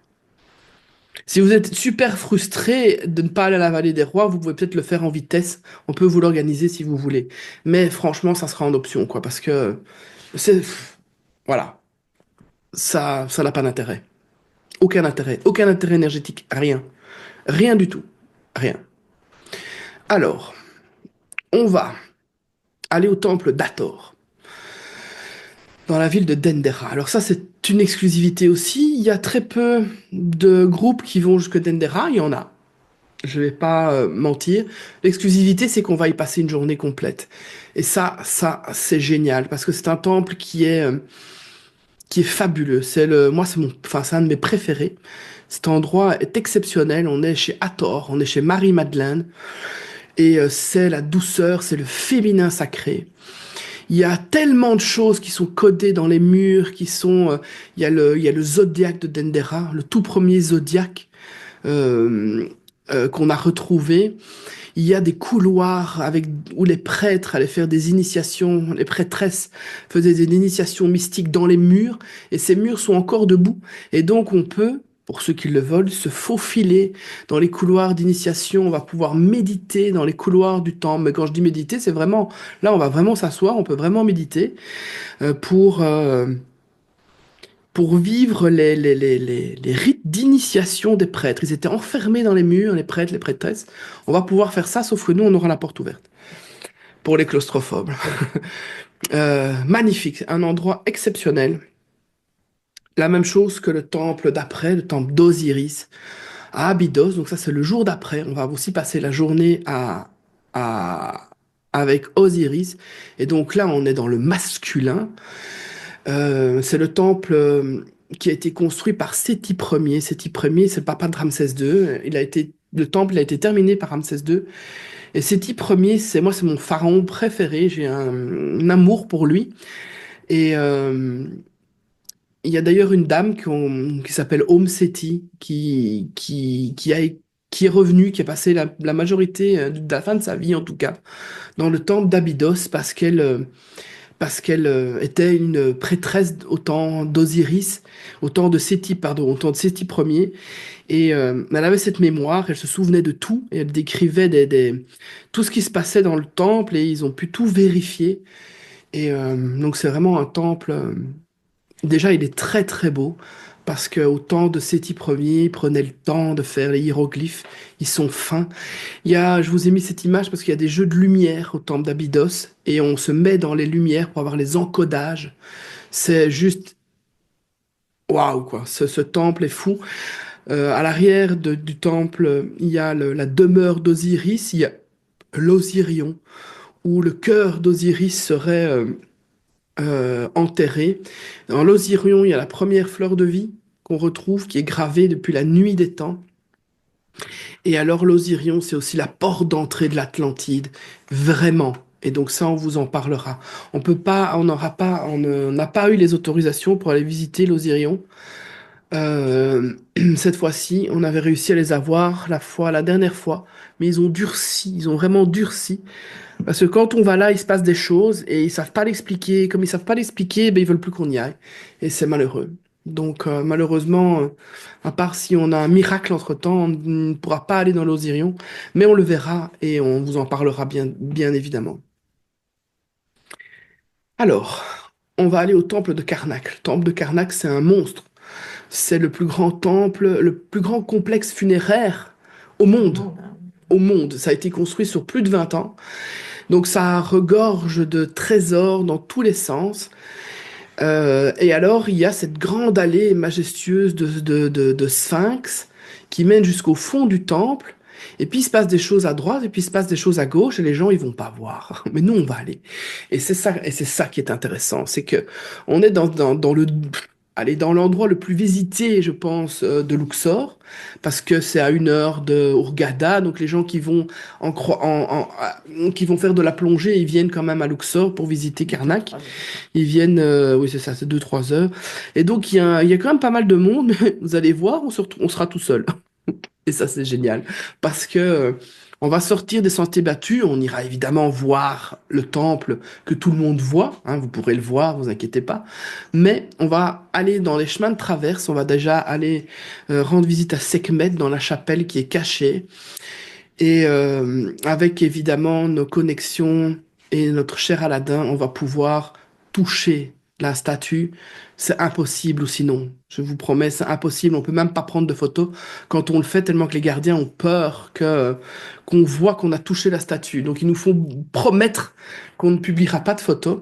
Si vous êtes super frustré de ne pas aller à la vallée des rois, vous pouvez peut-être le faire en vitesse. On peut vous l'organiser si vous voulez. Mais franchement, ça sera en option, quoi, parce que c'est, voilà, ça n'a pas d'intérêt. Aucun intérêt énergétique, rien. Rien du tout. Rien. Alors, on va aller au temple d'Hathor, dans la ville de Dendera. Alors ça, c'est une exclusivité aussi. Il y a très peu de groupes qui vont jusque Dendera. Il y en a. Je vais pas mentir. L'exclusivité, c'est qu'on va y passer une journée complète. Et ça, c'est génial parce que c'est un temple qui est fabuleux. C'est un de mes préférés. Cet endroit est exceptionnel. On est chez Hathor, on est chez Marie-Madeleine. Et c'est la douceur, c'est le féminin sacré. Il y a tellement de choses qui sont codées dans les murs, il y a le zodiaque de Dendera, le tout premier zodiaque qu'on a retrouvé. Il y a des couloirs où les prêtres allaient faire des initiations, les prêtresses faisaient des initiations mystiques dans les murs, et ces murs sont encore debout. Et donc on peut, pour ceux qui le veulent, se faufiler dans les couloirs d'initiation. On va pouvoir méditer dans les couloirs du temple. Mais quand je dis méditer, c'est vraiment, là on va vraiment s'asseoir, on peut vraiment méditer euh, pour, euh, pour vivre les rites d'initiation des prêtres. Ils étaient enfermés dans les murs, les prêtres, les prêtresses. On va pouvoir faire ça, sauf que nous, on aura la porte ouverte. Pour les claustrophobes. Magnifique, un endroit exceptionnel. La même chose que le temple d'après, le temple d'Osiris, à Abydos. Donc ça, c'est le jour d'après. On va aussi passer la journée avec Osiris. Et donc là, on est dans le masculin. C'est le temple qui a été construit par Séti Ier. Séti Ier, c'est le papa de Ramsès II. Le temple a été terminé par Ramsès II. Et Séti Ier, c'est mon pharaon préféré. J'ai un amour pour lui. Et il y a d'ailleurs une dame qui s'appelle Om Seti qui est revenue, qui a passé la majorité de la fin de sa vie, en tout cas, dans le temple d'Abydos parce qu'elle était une prêtresse au temps d'Osiris, au temps de Séti Ier, et elle avait cette mémoire, elle se souvenait de tout, et elle décrivait tout ce qui se passait dans le temple, et ils ont pu tout vérifier. Et donc c'est vraiment un temple. Déjà, il est très très beau, parce qu'au temps de Séti Ier, il prenait le temps de faire les hiéroglyphes, ils sont fins. Je vous ai mis cette image parce qu'il y a des jeux de lumière au temple d'Abydos et on se met dans les lumières pour avoir les encodages. C'est juste waouh quoi. Ce temple est fou. À l'arrière du temple, il y a la demeure d'Osiris, il y a l'Osirion où le cœur d'Osiris serait enterré. Dans l'Osirion, il y a la première fleur de vie qu'on retrouve qui est gravée depuis la nuit des temps. Et alors l'Osirion, c'est aussi la porte d'entrée de l'Atlantide, vraiment. Et donc ça, on vous en parlera. On n'a pas eu les autorisations pour aller visiter l'Osirion. Cette fois-ci, on avait réussi à les avoir la dernière fois, mais ils ont vraiment durci. Parce que quand on va là, il se passe des choses et ils savent pas l'expliquer. Comme ils savent pas l'expliquer, ben ils veulent plus qu'on y aille. Et c'est malheureux. Donc malheureusement, à part si on a un miracle entre-temps, on ne pourra pas aller dans l'Osirion, mais on le verra et on vous en parlera bien évidemment. Alors, on va aller au temple de Karnak. Le temple de Karnak, c'est un monstre. C'est le plus grand temple, le plus grand complexe funéraire au monde. Au monde. Ça a été construit sur plus de 20 ans. Donc ça regorge de trésors dans tous les sens. Et alors, il y a cette grande allée majestueuse de Sphinx qui mène jusqu'au fond du temple. Et puis, il se passe des choses à droite, et puis il se passe des choses à gauche, et les gens, ils vont pas voir. Mais nous, on va aller. Et c'est ça qui est intéressant. C'est que on est dans l'endroit le plus visité, je pense, de Luxor, parce que c'est à 1 heure de Hurghada, donc les gens qui vont qui vont faire de la plongée, ils viennent quand même à Luxor pour visiter Karnak. Ils viennent, oui c'est ça, c'est 2-3 heures. Et donc il y a quand même pas mal de monde, mais vous allez voir, on sera tout seul. Et ça c'est génial, parce que on va sortir des sentiers battus, on ira évidemment voir le temple que tout le monde voit, hein, vous pourrez le voir, vous inquiétez pas, mais on va aller dans les chemins de traverse, on va déjà aller rendre visite à Sekhmet dans la chapelle qui est cachée, et avec évidemment nos connexions et notre cher Aladdin, on va pouvoir toucher la statue. C'est impossible ou sinon, je vous promets, c'est impossible. On peut même pas prendre de photos quand on le fait tellement que les gardiens ont peur qu'on voit qu'on a touché la statue. Donc ils nous font promettre qu'on ne publiera pas de photos.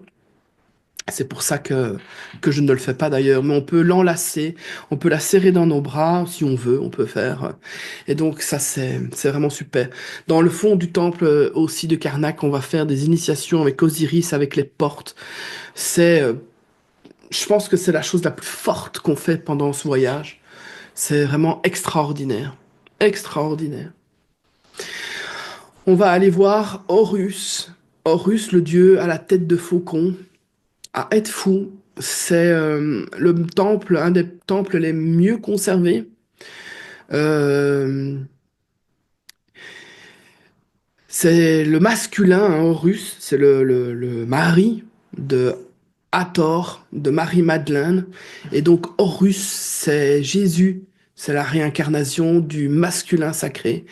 C'est pour ça que je ne le fais pas d'ailleurs, mais on peut l'enlacer, on peut la serrer dans nos bras si on veut, on peut faire. Et donc ça c'est vraiment super. Dans le fond du temple aussi de Karnak, on va faire des initiations avec Osiris, avec les portes. Je pense que c'est la chose la plus forte qu'on fait pendant ce voyage. C'est vraiment extraordinaire, extraordinaire. On va aller voir Horus, Horus le dieu à la tête de faucon. À Edfu, c'est le temple, un des temples les mieux conservés. Euh, c'est le masculin, hein, Horus, c'est le mari de Hathor, de Marie-Madeleine. Et donc Horus, c'est Jésus, c'est la réincarnation du masculin sacré.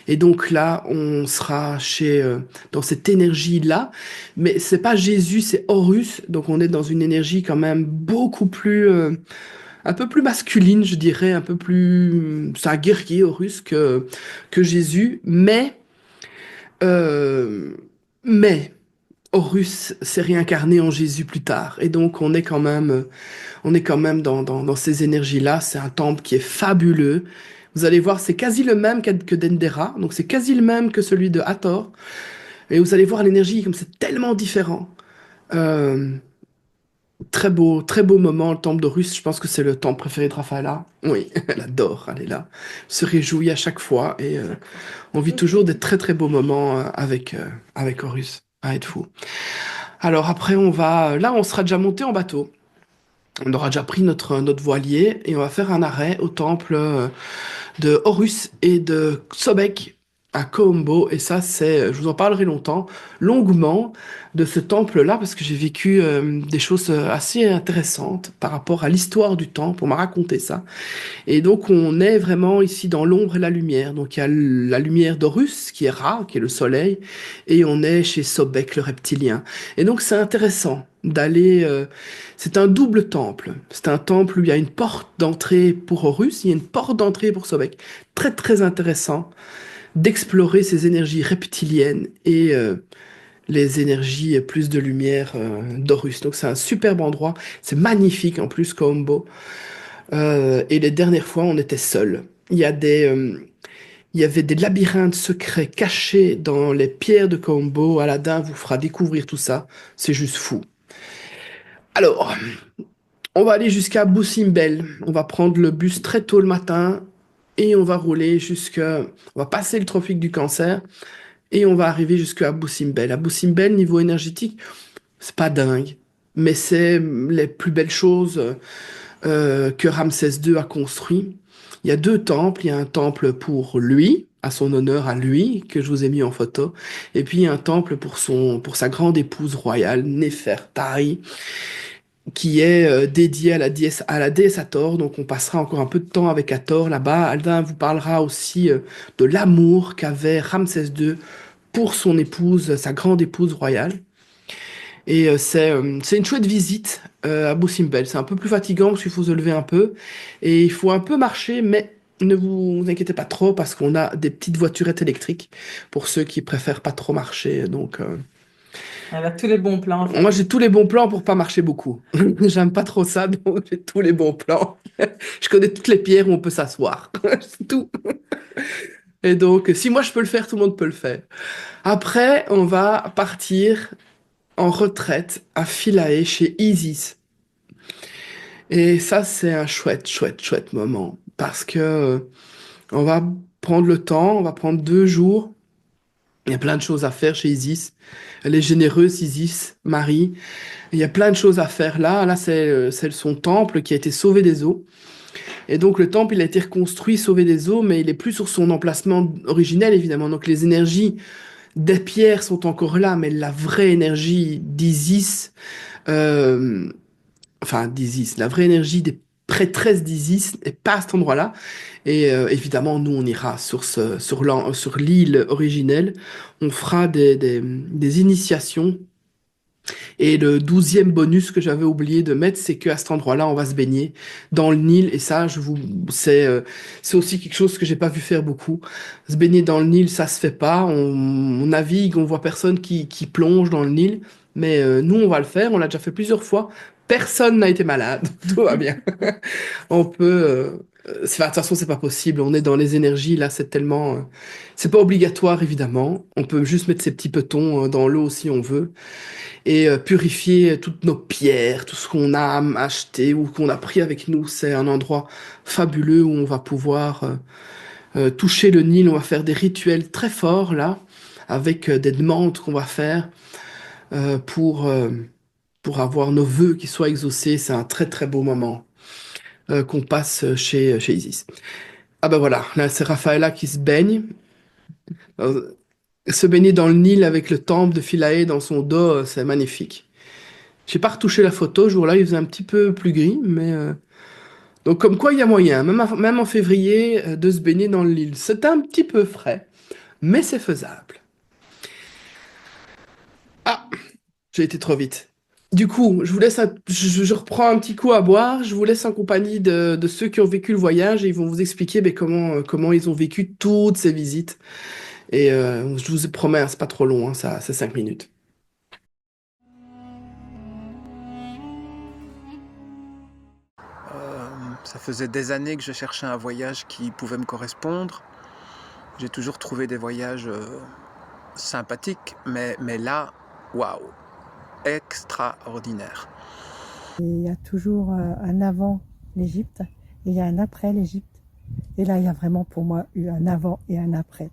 Et donc là, on sera dans cette énergie-là. Mais c'est pas Jésus, c'est Horus. Donc on est dans une énergie quand même beaucoup plus, un peu plus masculine, je dirais, un peu plus, c'est un guerrier Horus que Jésus. Euh, mais Horus s'est réincarné en Jésus plus tard. Et donc, on est quand même dans ces énergies-là. C'est un temple qui est fabuleux. Vous allez voir, c'est quasi le même que Dendera. Donc, c'est quasi le même que celui de Hathor. Et vous allez voir l'énergie, comme c'est tellement différent. Euh, très beau moment, le temple d'Horus. Je pense que c'est le temple préféré de Raphaëla. Oui, elle adore, elle est là. Elle se réjouit à chaque fois. Et on vit toujours des très beaux moments avec Horus. À être fou. Alors après, là, on sera déjà monté en bateau. On aura déjà pris notre voilier et on va faire un arrêt au temple de Horus et de Sobek à Koombo. Et ça, je vous en parlerai longuement de ce temple-là parce que j'ai vécu des choses assez intéressantes par rapport à l'histoire du temple. On m'a raconté ça. Et donc, on est vraiment ici dans l'ombre et la lumière. Donc, il y a la lumière d'Horus, qui est Ra, qui est le soleil, et on est chez Sobek, le reptilien. Et donc, c'est intéressant d'aller... c'est un double temple. C'est un temple où il y a une porte d'entrée pour Horus, il y a une porte d'entrée pour Sobek. Très intéressant d'explorer ces énergies reptiliennes et les énergies plus de lumière d'Horus. Donc, c'est un superbe endroit. C'est magnifique, en plus, Kombo. Et les dernières fois, on était seuls. Il y avait des labyrinthes secrets cachés dans les pierres de Kombo. Aladdin vous fera découvrir tout ça. C'est juste fou. Alors, on va aller jusqu'à Abu Simbel. On va prendre le bus très tôt le matin et on va rouler on va passer le tropique du Cancer et on va arriver jusqu'à Abu Simbel. Abu Simbel, niveau énergétique, c'est pas dingue, mais c'est les plus belles choses que Ramsès II a construit. Il y a 2 temples. Il y a un temple pour lui, à son honneur à lui, que je vous ai mis en photo. Et puis il y a un temple pour sa grande épouse royale, Néfertari. qui est dédié à la déesse Hathor. Donc on passera encore un peu de temps avec Hathor là-bas. Aldan vous parlera aussi de l'amour qu'avait Ramsès II pour son épouse, sa grande épouse royale. Et c'est une chouette visite à Beau Simbel. C'est un peu plus fatigant parce qu'il faut se lever un peu et il faut un peu marcher, mais ne vous inquiétez pas trop parce qu'on a des petites voiturettes électriques pour ceux qui préfèrent pas trop marcher. Donc Elle a tous les bons plans. moi j'ai tous les bons plans pour pas marcher beaucoup. J'aime pas trop ça, donc j'ai tous les bons plans. Je connais toutes les pierres où on peut s'asseoir. C'est tout. Et donc si moi je peux le faire, tout le monde peut le faire. Après, on va partir en retraite à Philae chez Isis. Et ça, c'est un chouette, chouette, chouette moment. Parce que on va prendre le temps, on va prendre 2 jours. Il y a plein de choses à faire chez Isis. Elle est généreuse, Isis, Marie. Il y a plein de choses à faire là. Là, c'est son temple qui a été sauvé des eaux. Et donc, le temple, il a été reconstruit, sauvé des eaux, mais il est plus sur son emplacement originel, évidemment. Donc, les énergies des pierres sont encore là, mais la vraie énergie d'Isis, euh, enfin d'Isis, la vraie énergie des prêtresses d'Isis n'est pas à cet endroit-là. Et évidemment, nous, on ira sur l'île originelle. On fera des initiations. Et le 12e bonus que j'avais oublié de mettre, c'est qu'à cet endroit-là, on va se baigner dans le Nil. Et ça, c'est aussi quelque chose que j'ai pas vu faire beaucoup. Se baigner dans le Nil, ça se fait pas. On navigue, on voit personne qui plonge dans le Nil. Mais nous, on va le faire. On l'a déjà fait plusieurs fois. Personne n'a été malade. Tout va bien. On peut. De toute façon, c'est pas possible. On est dans les énergies. Là, c'est tellement. C'est pas obligatoire, évidemment. On peut juste mettre ses petits petons dans l'eau si on veut et purifier toutes nos pierres, tout ce qu'on a acheté ou qu'on a pris avec nous. C'est un endroit fabuleux où on va pouvoir toucher le Nil. On va faire des rituels très forts là, avec des demandes qu'on va faire euh, pour, euh, pour avoir nos vœux qui soient exaucés. C'est un très très beau moment qu'on passe chez Isis. Ah ben voilà, là c'est Raphaëlla qui se baigne. Se baigner dans le Nil avec le temple de Philae dans son dos, c'est magnifique. J'ai pas retouché la photo, ce jour-là, il faisait un petit peu plus gris, mais donc comme quoi il y a moyen, même en février, de se baigner dans le Nil. C'est un petit peu frais, mais c'est faisable. Ah, j'ai été trop vite. Du coup, je vous laisse, je reprends un petit coup à boire. Je vous laisse en compagnie de ceux qui ont vécu le voyage et ils vont vous expliquer ben, comment ils ont vécu toutes ces visites. Et je vous promets, hein, c'est pas trop long, hein, ça, c'est 5 minutes. Ça faisait des années que je cherchais un voyage qui pouvait me correspondre. J'ai toujours trouvé des voyages sympathiques, mais là, waouh, extraordinaire. Il y a toujours un avant l'Égypte et il y a un après l'Égypte. Et là, il y a vraiment pour moi eu un avant et un après.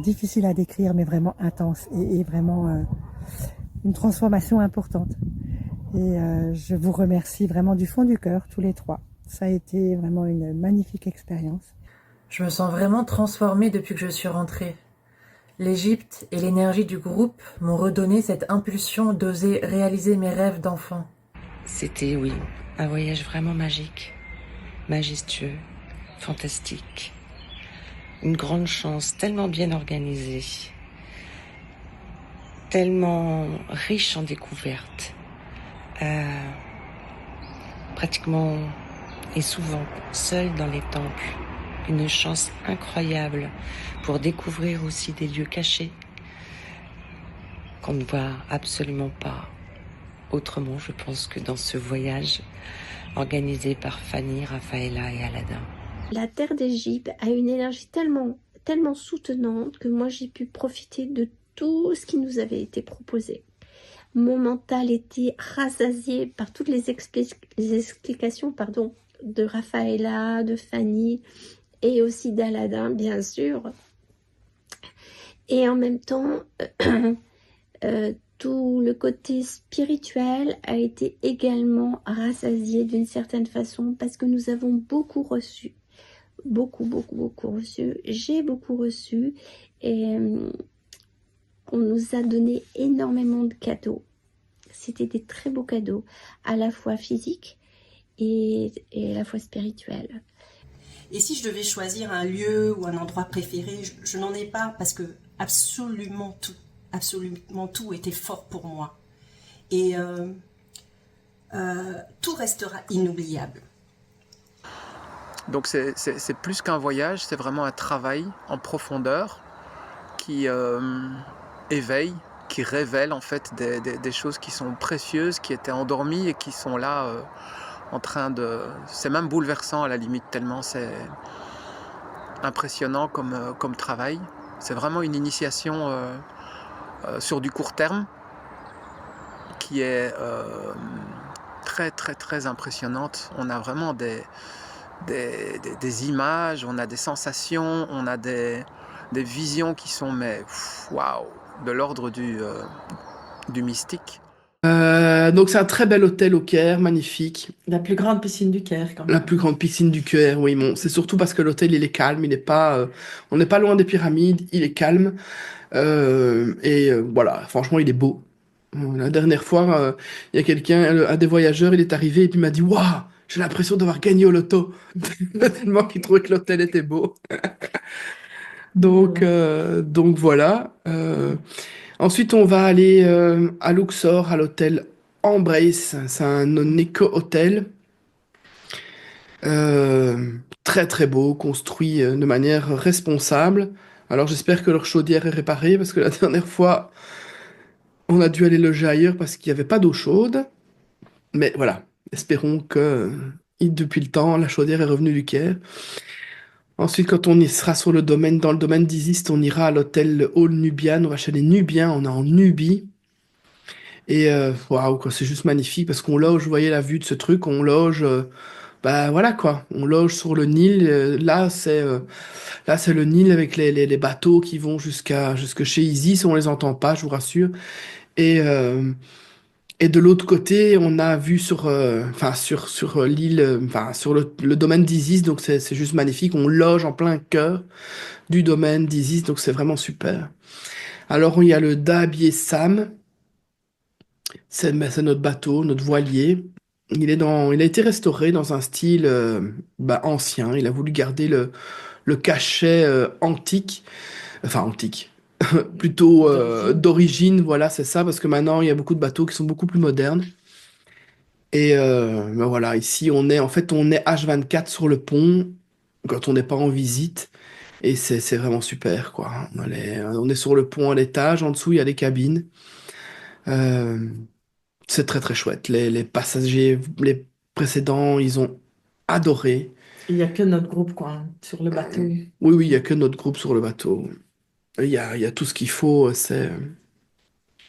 Difficile à décrire, mais vraiment intense et vraiment une transformation importante. Et je vous remercie vraiment du fond du cœur, tous les trois. Ça a été vraiment une magnifique expérience. Je me sens vraiment transformée depuis que je suis rentrée. L'Égypte et l'énergie du groupe m'ont redonné cette impulsion d'oser réaliser mes rêves d'enfant. C'était, oui, un voyage vraiment magique, majestueux, fantastique. Une grande chance, tellement bien organisée, tellement riche en découvertes. Pratiquement et souvent seul dans les temples. Une chance incroyable pour découvrir aussi des lieux cachés qu'on ne voit absolument pas autrement, je pense, que dans ce voyage organisé par Fanny, Raphaëlla et Aladin. La terre d'Égypte a une énergie tellement soutenante que moi j'ai pu profiter de tout ce qui nous avait été proposé. Mon mental était rassasié par toutes les explications de Raphaëlla, de Fanny et aussi d'Aladin, bien sûr. Et en même temps, tout le côté spirituel a été également rassasié d'une certaine façon parce que nous avons beaucoup reçu. Beaucoup reçu. J'ai beaucoup reçu et on nous a donné énormément de cadeaux. c'était des très beaux cadeaux, à la fois physiques et à la fois spirituels. Et si je devais choisir un lieu ou un endroit préféré, je n'en ai pas parce que absolument tout était fort pour moi. Et tout restera inoubliable. Donc c'est plus qu'un voyage, c'est vraiment un travail en profondeur qui éveille, qui révèle en fait des choses qui sont précieuses, qui étaient endormies et qui sont là en train de... C'est même bouleversant à la limite, tellement c'est impressionnant comme travail. C'est vraiment une initiation sur du court terme qui est très très très impressionnante. On a vraiment des images, on a des sensations, on a des visions qui sont waouh, de l'ordre du mystique. Donc c'est un très bel hôtel au Caire, magnifique. La plus grande piscine du Caire, quand même. La plus grande piscine du Caire, oui. Bon, c'est surtout parce que l'hôtel il est calme, il n'est pas, on n'est pas loin des pyramides, il est calme. Voilà, franchement, il est beau. La dernière fois, il y a un des voyageurs, il est arrivé et puis il m'a dit, waouh, j'ai l'impression d'avoir gagné au loto. Tellement qu'il trouvait que l'hôtel était beau. Donc voilà. Ensuite, on va aller à Luxor, à l'hôtel Embrace. C'est un éco-hôtel. Très très beau, construit de manière responsable. Alors j'espère que leur chaudière est réparée parce que la dernière fois, on a dû aller loger ailleurs parce qu'il n'y avait pas d'eau chaude. Mais voilà, espérons que depuis le temps, la chaudière est revenue du Caire. Ensuite, quand on y sera dans le domaine d'Isis, on ira à l'hôtel Hall Nubian. On va chez les Nubiens, on est en Nubie. Et waouh, quoi, c'est juste magnifique parce qu'on loge, vous voyez la vue de ce truc, on loge, bah voilà quoi, on loge sur le Nil. Là, c'est le Nil avec les bateaux qui vont jusque chez Isis. On les entend pas, je vous rassure. Et de l'autre côté, on a vu sur l'île, sur le domaine d'Isis, donc c'est juste magnifique. On loge en plein cœur du domaine d'Isis, donc c'est vraiment super. Alors il y a le Dabier Sam, c'est notre bateau, notre voilier. Il a été restauré dans un style ancien. Il a voulu garder le cachet antique, enfin antique. Plutôt d'origine, voilà, c'est ça, parce que maintenant il y a beaucoup de bateaux qui sont beaucoup plus modernes. Et ben voilà, ici on est H24 sur le pont quand on n'est pas en visite, et c'est vraiment super quoi. On est sur le pont à l'étage, en dessous il y a les cabines. Euh, c'est très très chouette. Les passagers, les précédents, ils ont adoré. Il n'y a que notre groupe, quoi, sur le bateau. Oui, il y a que notre groupe sur le bateau. Il y a tout ce qu'il faut,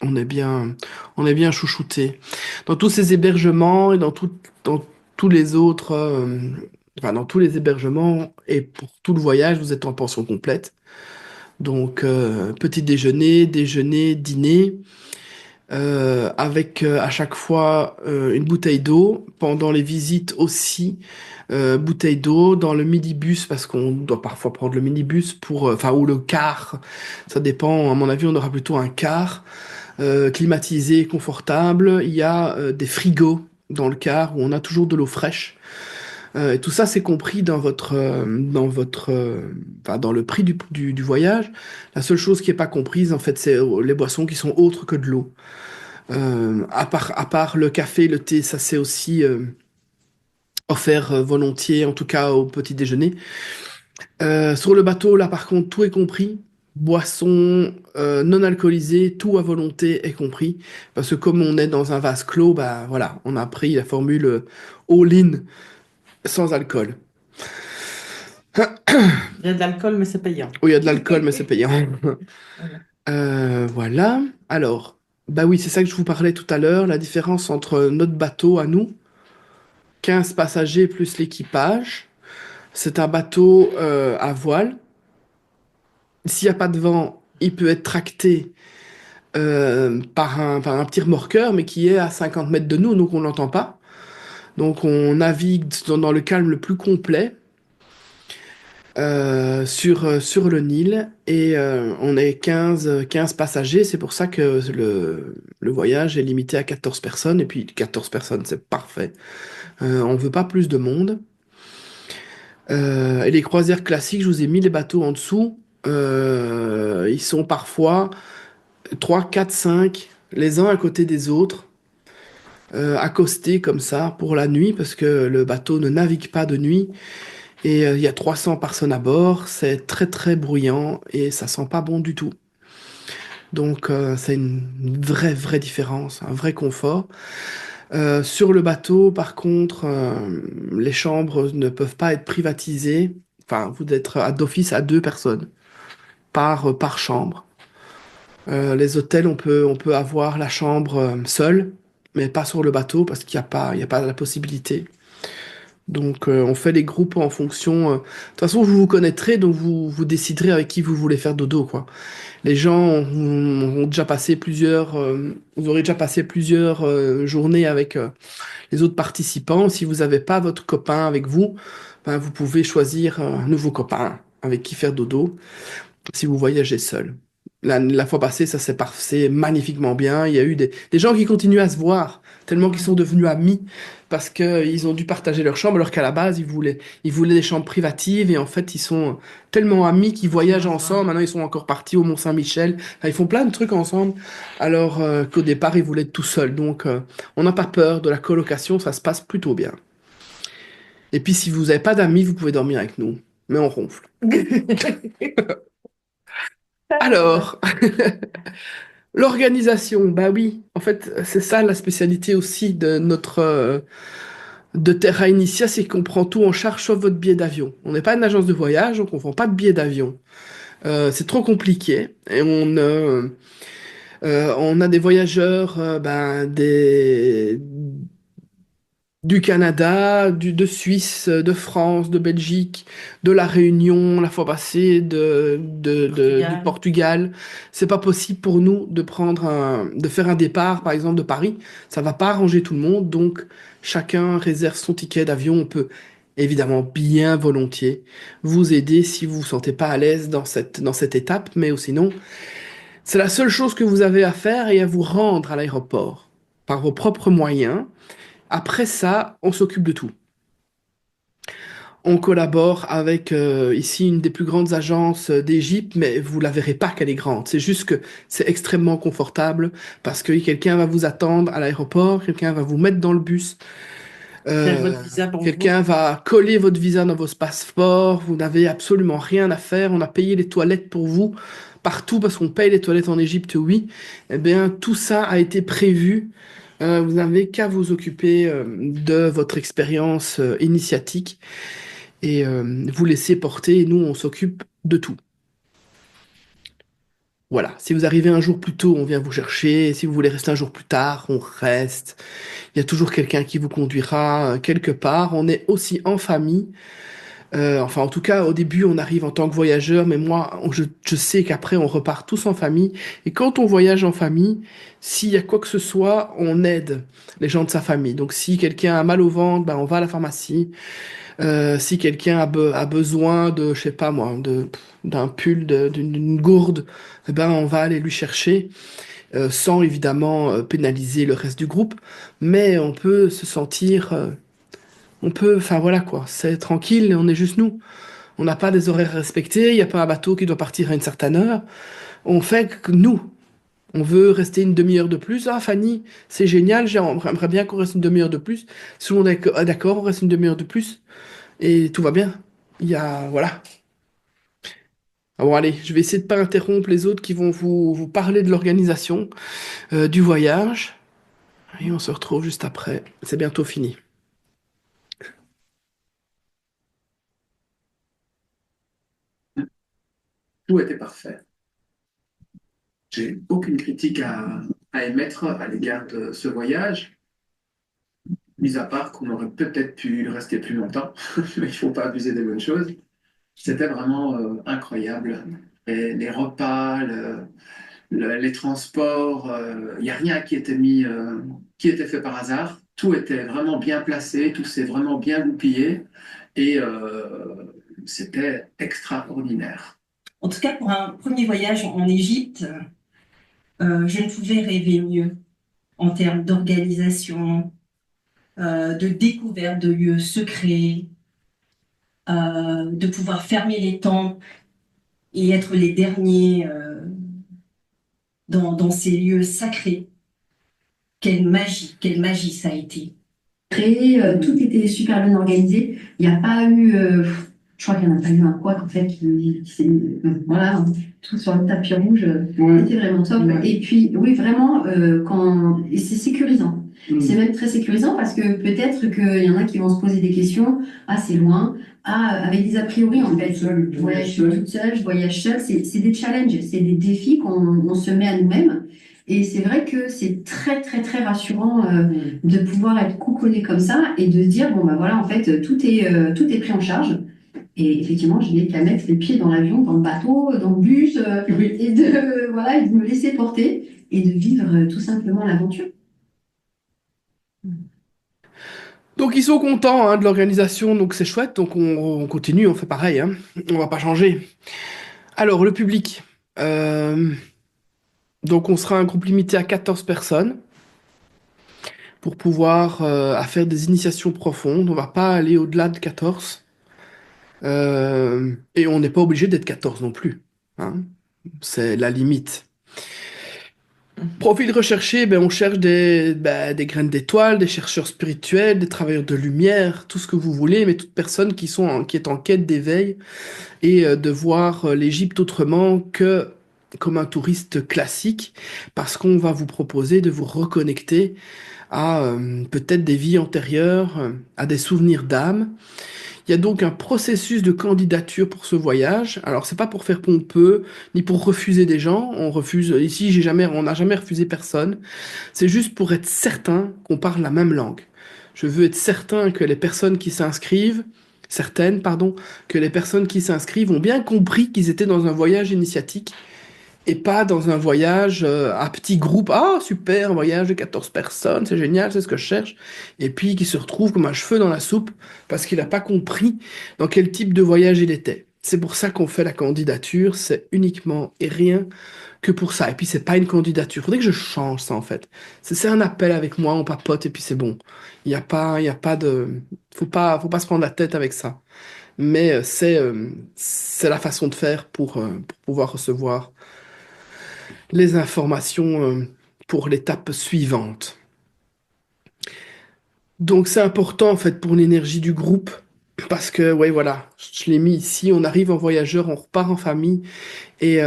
on est bien chouchouté. Dans tous ces hébergements et dans tous les autres, dans tous les hébergements et pour tout le voyage, vous êtes en pension complète. Donc, petit déjeuner, dîner, avec à chaque fois une bouteille d'eau. Pendant les visites aussi, bouteille d'eau dans le minibus parce qu'on doit parfois prendre le minibus ou le car. Ça dépend. À mon avis, on aura plutôt un car climatisé, confortable. Il y a des frigos dans le car où on a toujours de l'eau fraîche. Et tout ça, c'est compris dans le prix du voyage. La seule chose qui est pas comprise, en fait, c'est les boissons qui sont autres que de l'eau. À part le café, le thé, ça c'est aussi offert volontiers, en tout cas au petit déjeuner. Sur le bateau, là par contre, tout est compris. Boissons non alcoolisées, tout à volonté est compris. Parce que comme on est dans un vase clos, bah voilà, on a pris la formule all-in sans alcool. Il y a de l'alcool, mais c'est payant. Oui, il y a de l'alcool, mais c'est payant. Voilà. Alors, bah oui, c'est ça que je vous parlais tout à l'heure, la différence entre notre bateau à nous, 15 passagers plus l'équipage. C'est un bateau à voile. S'il n'y a pas de vent, il peut être tracté par un petit remorqueur, mais qui est à 50 mètres de nous, donc on ne l'entend pas. Donc on navigue dans le calme le plus complet. sur le Nil et on est 15 passagers. C'est pour ça que le voyage est limité à 14 personnes. Et puis 14 personnes, c'est parfait. On veut pas plus de monde. Et les croisières classiques, je vous ai mis les bateaux en dessous. Ils sont parfois 3, 4, 5, les uns à côté des autres, accostés comme ça pour la nuit, parce que le bateau ne navigue pas de nuit. Et il y a 300 personnes à bord, c'est très très bruyant et ça sent pas bon du tout. Donc c'est une vraie différence, un vrai confort. Sur le bateau, par contre, les chambres ne peuvent pas être privatisées. Enfin, vous êtes d'office à 2 personnes par chambre. Les hôtels, on peut avoir la chambre seule, mais pas sur le bateau parce qu'il y a pas la possibilité. Donc, on fait les groupes en fonction. De toute façon, vous vous connaîtrez, donc vous déciderez avec qui vous voulez faire dodo, quoi. Les gens ont déjà passé vous aurez déjà passé plusieurs journées avec les autres participants. Si vous n'avez pas votre copain avec vous, ben, vous pouvez choisir un nouveau copain avec qui faire dodo si vous voyagez seul. La fois passée, ça s'est passé magnifiquement bien. Il y a eu des gens qui continuent à se voir, tellement qu'ils sont devenus amis, parce qu'ils ont dû partager leur chambre, alors qu'à la base, ils voulaient des chambres privatives, et en fait, ils sont tellement amis qu'ils voyagent ensemble. Maintenant, ils sont encore partis au Mont-Saint-Michel. Enfin, ils font plein de trucs ensemble, alors qu'au départ, ils voulaient être tout seuls. Donc, on n'a pas peur de la colocation, ça se passe plutôt bien. Et puis, si vous n'avez pas d'amis, vous pouvez dormir avec nous, mais on ronfle. Alors, l'organisation, bah oui, en fait, c'est ça la spécialité aussi de Terra Initia, c'est qu'on prend tout en charge sauf votre billet d'avion. On n'est pas une agence de voyage, donc on vend pas de billet d'avion. C'est trop compliqué et on a des voyageurs, du Canada, de Suisse, de France, de Belgique, de La Réunion, la fois passée, du Portugal. C'est pas possible pour nous de faire un départ, par exemple, de Paris. Ça va pas arranger tout le monde, donc chacun réserve son ticket d'avion. On peut évidemment bien volontiers vous aider si vous vous sentez pas à l'aise dans cette étape, mais sinon, c'est la seule chose que vous avez à faire et à vous rendre à l'aéroport par vos propres moyens. Après ça, on s'occupe de tout. On collabore avec ici une des plus grandes agences d'Égypte, mais vous la verrez pas qu'elle est grande. C'est juste que c'est extrêmement confortable parce que quelqu'un va vous attendre à l'aéroport, quelqu'un va vous mettre dans le bus, Faire votre visa pour vous. quelqu'un va coller votre visa dans vos passeports. Vous n'avez absolument rien à faire. On a payé les toilettes pour vous partout parce qu'on paye les toilettes en Égypte, oui. Eh bien, tout ça a été prévu. Vous n'avez qu'à vous occuper de votre expérience initiatique et vous laisser porter. Et nous, on s'occupe de tout. Voilà. Si vous arrivez un jour plus tôt, on vient vous chercher. Si vous voulez rester un jour plus tard, on reste. Il y a toujours quelqu'un qui vous conduira quelque part. On est aussi en famille. Enfin, en tout cas, au début, on arrive en tant que voyageur, mais moi, je sais qu'après, on repart tous en famille. Et quand on voyage en famille, s'il y a quoi que ce soit, on aide les gens de sa famille. Donc, si quelqu'un a mal au ventre, ben, on va à la pharmacie. Si quelqu'un a besoin de, je sais pas moi, d'un pull, d'une gourde, eh ben, on va aller lui chercher, sans évidemment pénaliser le reste du groupe. Mais on peut se sentir, enfin voilà quoi, c'est tranquille, on est juste nous. On n'a pas des horaires respectés, il n'y a pas un bateau qui doit partir à une certaine heure. On fait que nous. On veut rester une demi-heure de plus. Ah, Fanny, c'est génial, j'aimerais bien qu'on reste une demi-heure de plus. Si tout le monde est d'accord, on reste une demi-heure de plus. Et tout va bien. Voilà. Ah bon, allez, je vais essayer de pas interrompre les autres qui vont vous parler de l'organisation du voyage. Et on se retrouve juste après. C'est bientôt fini. Tout était parfait. J'ai aucune critique à émettre à l'égard de ce voyage, mis à part qu'on aurait peut-être pu rester plus longtemps, mais il ne faut pas abuser des bonnes choses. C'était vraiment incroyable. Et les repas, les transports, il n'y a rien qui était qui était fait par hasard. Tout était vraiment bien placé, tout s'est vraiment bien goupillé. Et c'était extraordinaire. En tout cas, pour un premier voyage en Égypte, je ne pouvais rêver mieux en termes d'organisation, de découverte de lieux secrets, de pouvoir fermer les temples et être les derniers dans ces lieux sacrés. Quelle magie ça a été. Tout était super bien organisé. Il n'y a pas eu, je crois qu'il n'y en a pas eu un couac en fait. Voilà, tout sur le tapis rouge, c'était vraiment top. Ouais. Et puis, oui, vraiment, et c'est sécurisant. C'est même très sécurisant parce que peut-être qu'il y en a qui vont se poser des questions. Ah, c'est loin. Ah, avec des a priori en fait. Ouais, je suis toute seule, je voyage seule. C'est des challenges, c'est des défis qu'on se met à nous-mêmes. Et c'est vrai que c'est très, très, très rassurant de pouvoir être couconné comme ça et de se dire, bon, bah voilà, en fait, tout est pris en charge. Et effectivement, je n'ai qu'à mettre les pieds dans l'avion, dans le bateau, dans le bus, et de me laisser porter et de vivre tout simplement l'aventure. Donc ils sont contents hein, de l'organisation, donc c'est chouette, donc on continue, on fait pareil, hein. On va pas changer. Alors, le public. Donc on sera un groupe limité à 14 personnes pour pouvoir à faire des initiations profondes. On va pas aller au-delà de 14. Et on n'est pas obligé d'être 14 non plus, hein. C'est la limite. Profil recherché, ben, on cherche des graines d'étoiles, des chercheurs spirituels, des travailleurs de lumière, tout ce que vous voulez, mais toute personne qui est en quête d'éveil et de voir l'Égypte autrement que comme un touriste classique, parce qu'on va vous proposer de vous reconnecter à peut-être des vies antérieures, à des souvenirs d'âme. Il y a donc un processus de candidature pour ce voyage. Alors, c'est pas pour faire pompeux, ni pour refuser des gens. On refuse, ici, on n'a jamais refusé personne. C'est juste pour être certain qu'on parle la même langue. Je veux être certain que les personnes qui s'inscrivent, que les personnes qui s'inscrivent ont bien compris qu'ils étaient dans un voyage initiatique et pas dans un voyage à petit groupe. Ah, super, un voyage de 14 personnes, c'est génial, c'est ce que je cherche. Et puis qui se retrouve comme un cheveu dans la soupe parce qu'il n'a pas compris dans quel type de voyage il était. C'est pour ça qu'on fait la candidature, c'est uniquement et rien que pour ça. Et puis c'est pas une candidature, faudrait que je change ça en fait. C'est un appel avec moi, on papote et puis c'est bon. Il y a pas de, faut pas se prendre la tête avec ça. Mais c'est la façon de faire pour pouvoir recevoir les informations pour l'étape suivante. Donc c'est important en fait pour l'énergie du groupe parce que ouais voilà, je l'ai mis ici, on arrive en voyageur, on repart en famille et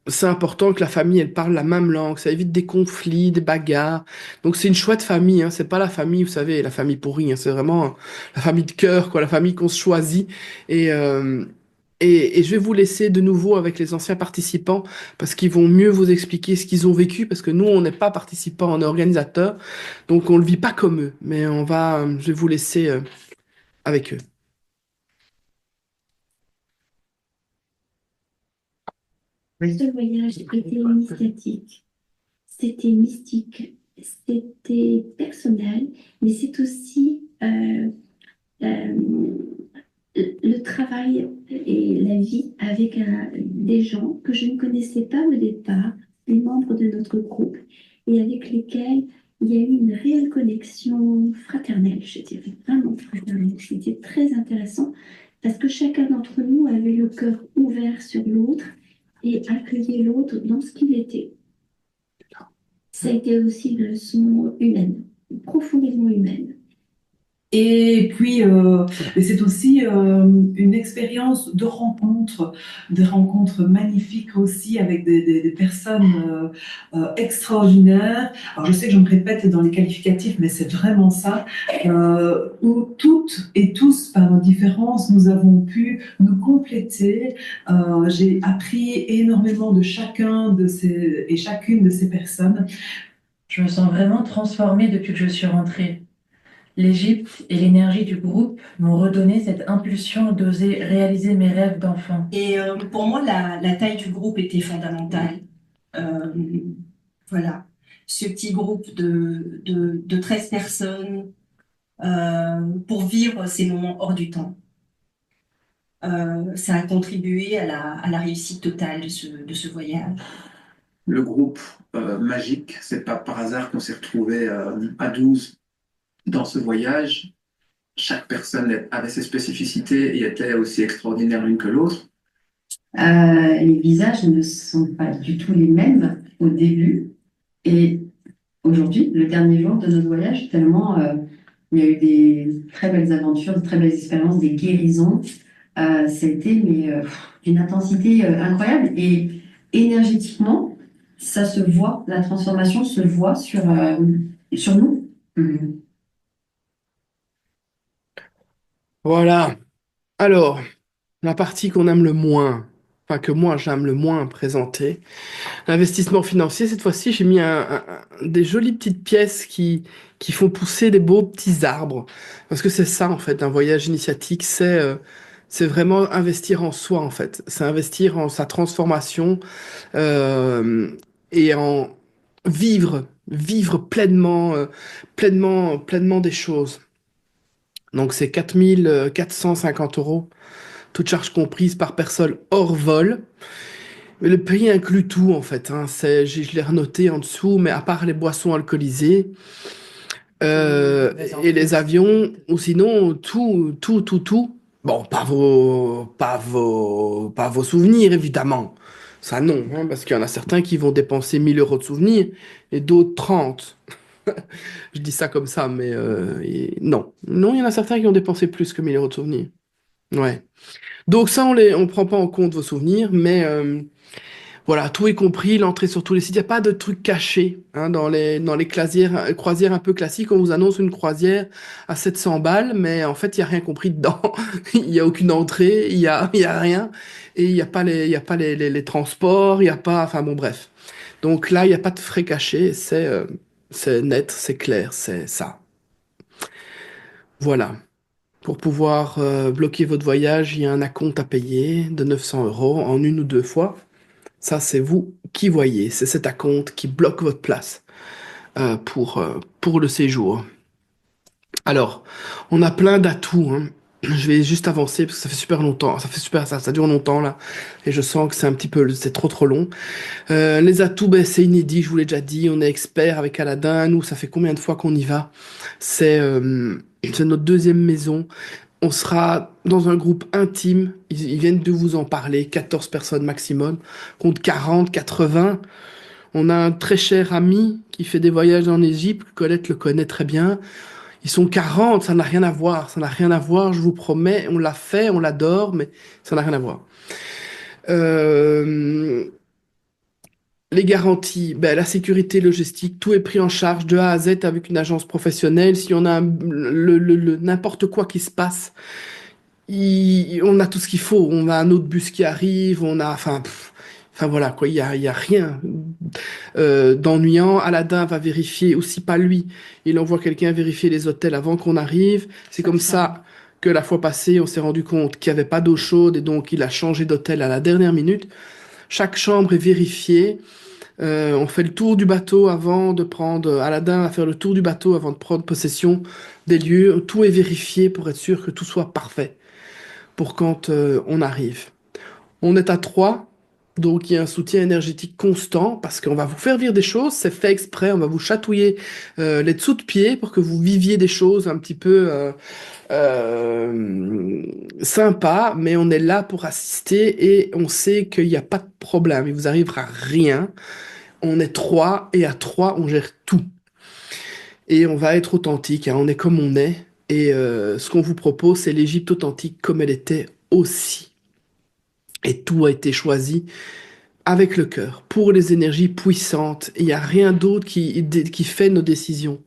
c'est important que la famille elle parle la même langue, ça évite des conflits, des bagarres. Donc c'est une chouette famille, hein, c'est pas la famille, vous savez, la famille pourrie, hein, c'est vraiment la famille de cœur quoi, la famille qu'on se choisit et et je vais vous laisser de nouveau avec les anciens participants parce qu'ils vont mieux vous expliquer ce qu'ils ont vécu parce que nous, on n'est pas participants, on est organisateurs, donc on le vit pas comme eux. Mais je vais vous laisser avec eux. Ce voyage était initiatique, c'était mystique, c'était personnel, mais c'est aussi le travail et la vie avec des gens que je ne connaissais pas au départ, les membres de notre groupe, et avec lesquels il y a eu une réelle connexion fraternelle, je dirais, vraiment fraternelle. C'était très intéressant parce que chacun d'entre nous avait le cœur ouvert sur l'autre et accueillait l'autre dans ce qu'il était. Ça a été aussi une leçon humaine, profondément humaine. Et puis, c'est aussi une expérience de rencontre, des rencontres magnifiques aussi avec des personnes extraordinaires. Alors, je sais que je me répète dans les qualificatifs, mais c'est vraiment ça, où toutes et tous, par nos différences, nous avons pu nous compléter. J'ai appris énormément de chacune de ces personnes. Je me sens vraiment transformée depuis que je suis rentrée. L'Égypte et l'énergie du groupe m'ont redonné cette impulsion d'oser réaliser mes rêves d'enfant. Et pour moi, la taille du groupe était fondamentale. Voilà, ce petit groupe de 13 personnes pour vivre ces moments hors du temps. ça a contribué à la réussite totale de ce voyage. Le groupe magique, c'est pas par hasard qu'on s'est retrouvés à 12 dans ce voyage. Chaque personne avait ses spécificités et était aussi extraordinaire l'une que l'autre. Les visages ne sont pas du tout les mêmes au début et aujourd'hui, le dernier jour de notre voyage, tellement il y a eu des très belles aventures, de très belles expériences, des guérisons. Ça a été d'une intensité incroyable et énergétiquement, ça se voit, la transformation se voit sur nous. Mhm. Voilà. Alors, la partie qu'on aime le moins, enfin que moi j'aime le moins présenter, l'investissement financier. Cette fois-ci, j'ai mis des jolies petites pièces qui font pousser des beaux petits arbres. Parce que c'est ça, en fait, un voyage initiatique, c'est vraiment investir en soi, en fait. C'est investir en sa transformation euh, et en vivre pleinement, pleinement des choses. Donc c'est 4 450 €, toutes charges comprises par personne hors vol. Mais le prix inclut tout en fait, hein. Je l'ai renoté en dessous, mais à part les boissons alcoolisées et les avions, ou sinon tout. Bon, pas vos souvenirs évidemment. Ça non, hein, parce qu'il y en a certains qui vont dépenser 1 000 € de souvenirs et d'autres 30. Je dis ça comme ça, mais non. Non, il y en a certains qui ont dépensé plus que 1 000 € de souvenirs. Ouais. Donc ça, on prend pas en compte vos souvenirs, mais voilà, tout est compris, l'entrée sur tous les sites. Il n'y a pas de trucs cachés hein, dans les croisières un peu classiques. On vous annonce une croisière à 700 balles, mais en fait, il n'y a rien compris dedans. Il n'y a aucune entrée, il y a rien. Et il n'y a pas il y a pas les transports, il n'y a pas... Enfin bon, bref. Donc là, il n'y a pas de frais cachés. C'est net, c'est clair, c'est ça. Voilà. Pour pouvoir bloquer votre voyage, il y a un acompte à payer de 900 € en 1 ou 2 fois. Ça, c'est vous qui voyez. C'est cet acompte qui bloque votre place pour le séjour. Alors, on a plein d'atouts, hein. Je vais juste avancer parce que ça fait super longtemps. Ça dure longtemps là. Et je sens que c'est trop long. Les atouts, ben, c'est inédit, je vous l'ai déjà dit. On est expert avec Aladdin. Nous, ça fait combien de fois qu'on y va? C'est notre deuxième maison. On sera dans un groupe intime. Ils viennent de vous en parler. 14 personnes maximum. Contre 40, 80. On a un très cher ami qui fait des voyages en Égypte. Colette le connaît très bien. Ils sont 40. Ça n'a rien à voir. Ça n'a rien à voir, je vous promets. On l'a fait, on l'adore, mais ça n'a rien à voir. Euh, Les garanties, ben, la sécurité logistique, tout est pris en charge de A à Z avec une agence professionnelle. Si on a n'importe quoi qui se passe, on a tout ce qu'il faut. On a un autre bus qui arrive, enfin voilà quoi, il y a rien d'ennuyant. Aladdin va vérifier aussi, pas lui. Il envoie quelqu'un vérifier les hôtels avant qu'on arrive. C'est comme ça que la fois passée, on s'est rendu compte qu'il n'y avait pas d'eau chaude et donc il a changé d'hôtel à la dernière minute. Chaque chambre est vérifiée. On fait le tour du bateau avant de prendre... Aladdin va faire le tour du bateau avant de prendre possession des lieux. Tout est vérifié pour être sûr que tout soit parfait pour quand on arrive. On est à 3, donc il y a un soutien énergétique constant parce qu'on va vous faire vivre des choses, c'est fait exprès, on va vous chatouiller les dessous de pied pour que vous viviez des choses un petit peu sympas, mais on est là pour assister et on sait qu'il n'y a pas de problème, il vous arrivera rien. On est 3 et à 3, on gère tout. Et on va être authentique, hein, on est comme on est. Et ce qu'on vous propose, c'est l'Égypte authentique comme elle était aussi. Et tout a été choisi avec le cœur, pour les énergies puissantes. Il n'y a rien d'autre qui fait nos décisions.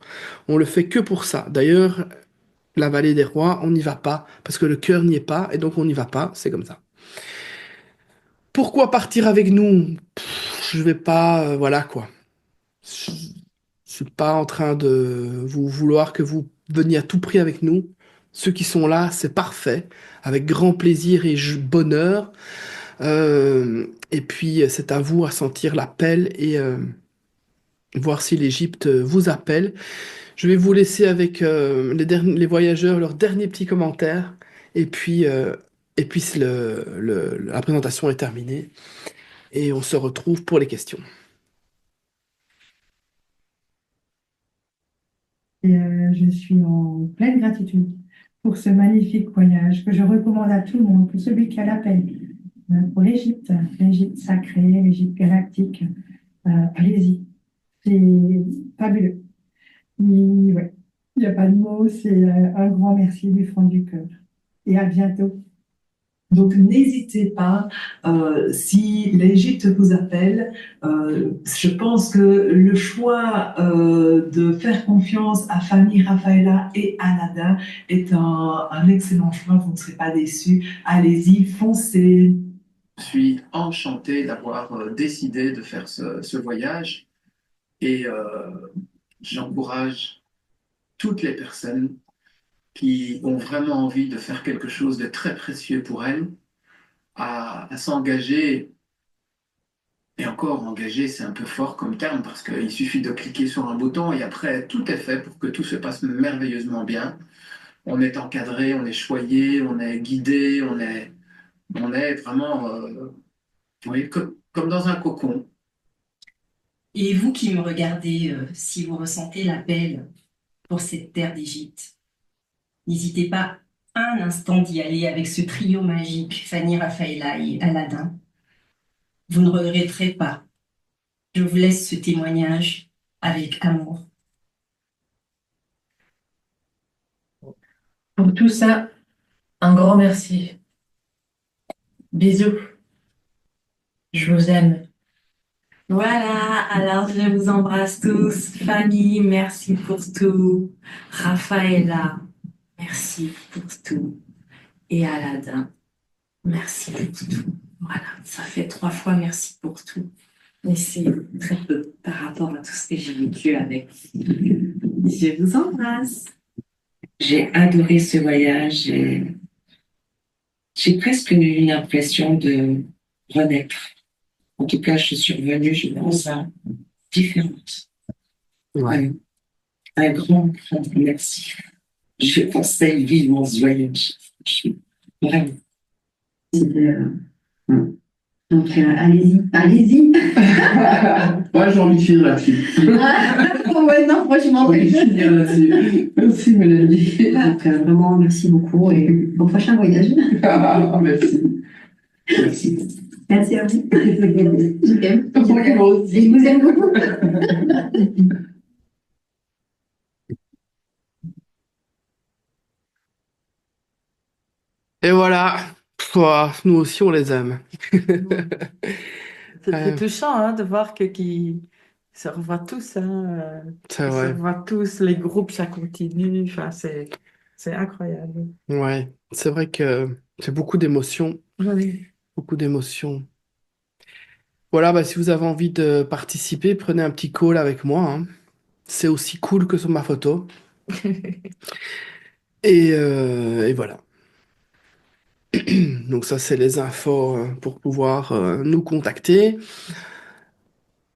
On le fait que pour ça. D'ailleurs, la vallée des rois, on n'y va pas, parce que le cœur n'y est pas, et donc on n'y va pas, c'est comme ça. Pourquoi partir avec nous? Je vais pas, voilà quoi. Je suis pas en train de vous vouloir que vous veniez à tout prix avec nous. Ceux qui sont là, c'est parfait, avec grand plaisir et bonheur. Et puis, c'est à vous à sentir l'appel et voir si l'Égypte vous appelle. Je vais vous laisser avec les voyageurs, leurs derniers petits commentaires. Et puis, Et puis la présentation est terminée et on se retrouve pour les questions. Et je suis en pleine gratitude pour ce magnifique voyage que je recommande à tout le monde, pour celui qui a l'appel, pour l'Égypte sacrée, l'Égypte galactique. Allez-y, c'est fabuleux. Ouais, il n'y a pas de mots, c'est un grand merci du fond du cœur. Et à bientôt. Donc n'hésitez pas, si l'Égypte vous appelle, je pense que le choix de faire confiance à Fanny, Raphaëla et Anada est un excellent choix, vous ne serez pas déçus. Allez-y, foncez. Je suis enchanté d'avoir décidé de faire ce voyage et j'encourage toutes les personnes qui ont vraiment envie de faire quelque chose de très précieux pour elles à s'engager. Et encore, engager, c'est un peu fort comme terme parce qu'il suffit de cliquer sur un bouton et après, tout est fait pour que tout se passe merveilleusement bien. On est encadré, on est choyé, on est guidé, on est vraiment oui, comme dans un cocon. Et vous qui me regardez, si vous ressentez l'appel pour cette terre d'Égypte, n'hésitez pas un instant d'y aller avec ce trio magique, Fanny, Raphaëla et Aladdin. Vous ne regretterez pas. Je vous laisse ce témoignage avec amour. Pour tout ça, un grand merci. Bisous. Je vous aime. Voilà, alors je vous embrasse tous. Fanny, merci pour tout. Raphaëla, merci pour tout. Et Aladdin, merci pour tout. Voilà, ça fait 3 fois merci pour tout. Mais c'est très peu par rapport à tout ce que j'ai vécu avec vous. Je vous embrasse. J'ai adoré ce voyage et j'ai presque eu l'impression de renaître. En tout cas, je suis revenue, je pense, différente. Ouais. Un grand merci. Je conseille vivement ce voyage. Vraiment. Donc, allez-y, allez-y. Moi, j'ai envie de finir là-dessus. Ouais, non, franchement, J'ai envie de finir là-dessus. Merci, Mélanie. donc, vraiment, merci beaucoup et bon prochain voyage. Merci. Merci. Merci à vous. Je t'aime. Moi aussi. Je vous aime beaucoup. Et voilà. Pouah, nous aussi, on les aime. C'est touchant hein, de voir qu'ils se revoient tous. Hein, C'est ils se vrai. revoient tous, les groupes, ça continue. Enfin, c'est incroyable. Ouais. C'est vrai que c'est beaucoup d'émotions. Oui. Beaucoup d'émotions. Voilà, bah, si vous avez envie de participer, prenez un petit call avec moi, hein. C'est aussi cool que sur ma photo. Et voilà. Donc ça, c'est les infos pour pouvoir nous contacter.